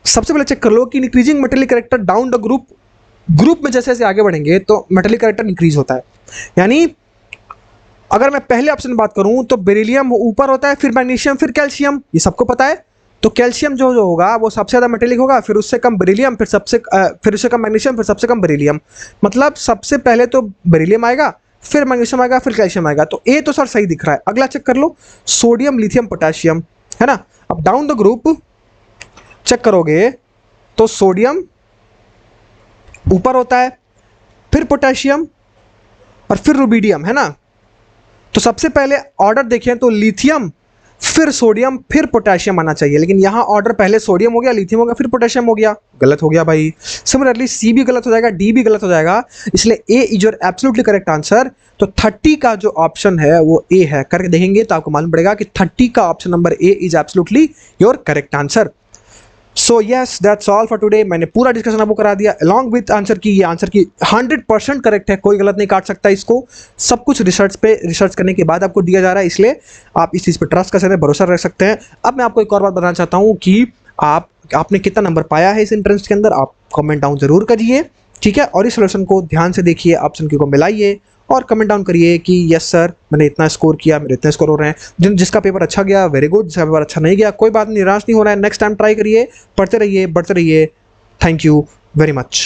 A: सबसे पहले चेक कर लो कि increasing metallic character down the group में जैसे जैसे आगे बढ़ेंगे तो मेटेलिक कैरेक्टर इंक्रीज होता है। यानी अगर मैं पहले ऑप्शन में बात करूं तो बेरिलियम ऊपर होता है, फिर मैग्नीशियम, फिर कैल्शियम, ये सबको पता है। तो कैल्शियम जो होगा वो सबसे ज़्यादा मेटेलिक होगा, फिर उससे कम बेरिलियम, फिर उससे कम मैग्नीशियम, फिर सबसे कम बेरिलियम। मतलब सबसे पहले तो बेरिलियम आएगा, फिर मैग्नीशियम आएगा, फिर कैल्शियम आएगा। तो ए तो सर सही दिख रहा है। अगला चेक कर लो, सोडियम, लिथियम, पोटेशियम, है ना। अब डाउन द ग्रुप चेक करोगे तो सोडियम ऊपर होता है, फिर पोटेशियम और फिर रुबिडियम, है ना। तो सबसे पहले ऑर्डर देखें तो लिथियम, फिर सोडियम, फिर पोटेशियम आना चाहिए, लेकिन यहाँ ऑर्डर पहले सोडियम हो गया, लिथियम हो गया, फिर पोटेशियम हो गया। गलत हो गया भाई। सिमिलरली सी भी गलत हो जाएगा, डी भी गलत हो जाएगा, इसलिए A is your absolutely correct answer. तो 30 का जो ऑप्शन है वो ए है। करके देखेंगे तो आपको मालूम पड़ेगा कि 30 का option number A is absolutely your correct answer. So yes, that's all for today. मैंने पूरा डिस्कशन आपको करा दिया अलॉन्ग विथ आंसर की। ये आंसर की 100% करेक्ट है, कोई गलत नहीं काट सकता इसको। सब कुछ रिसर्च करने के बाद आपको दिया जा रहा है, इसलिए आप इस चीज़ पर ट्रस्ट कर सकते हैं, भरोसा रख सकते हैं। अब मैं आपको एक और बात बताना चाहता हूँ कि आपने कितना नंबर पाया है इस एंट्रेंस के अंदर, आप कमेंट डाउन जरूर करिए, ठीक है। और इस सोल्यूशन को ध्यान से देखिए, ऑप्शन की को मिलाइए और कमेंट डाउन करिए कि यस सर मैंने इतना स्कोर किया, मेरे इतने स्कोर हो रहे हैं। जिसका पेपर अच्छा गया वेरी गुड, जिसका पेपर अच्छा नहीं गया कोई बात नहीं, निराश नहीं हो रहा है। नेक्स्ट टाइम ट्राई करिए, पढ़ते रहिए, बढ़ते रहिए। Thank you very much.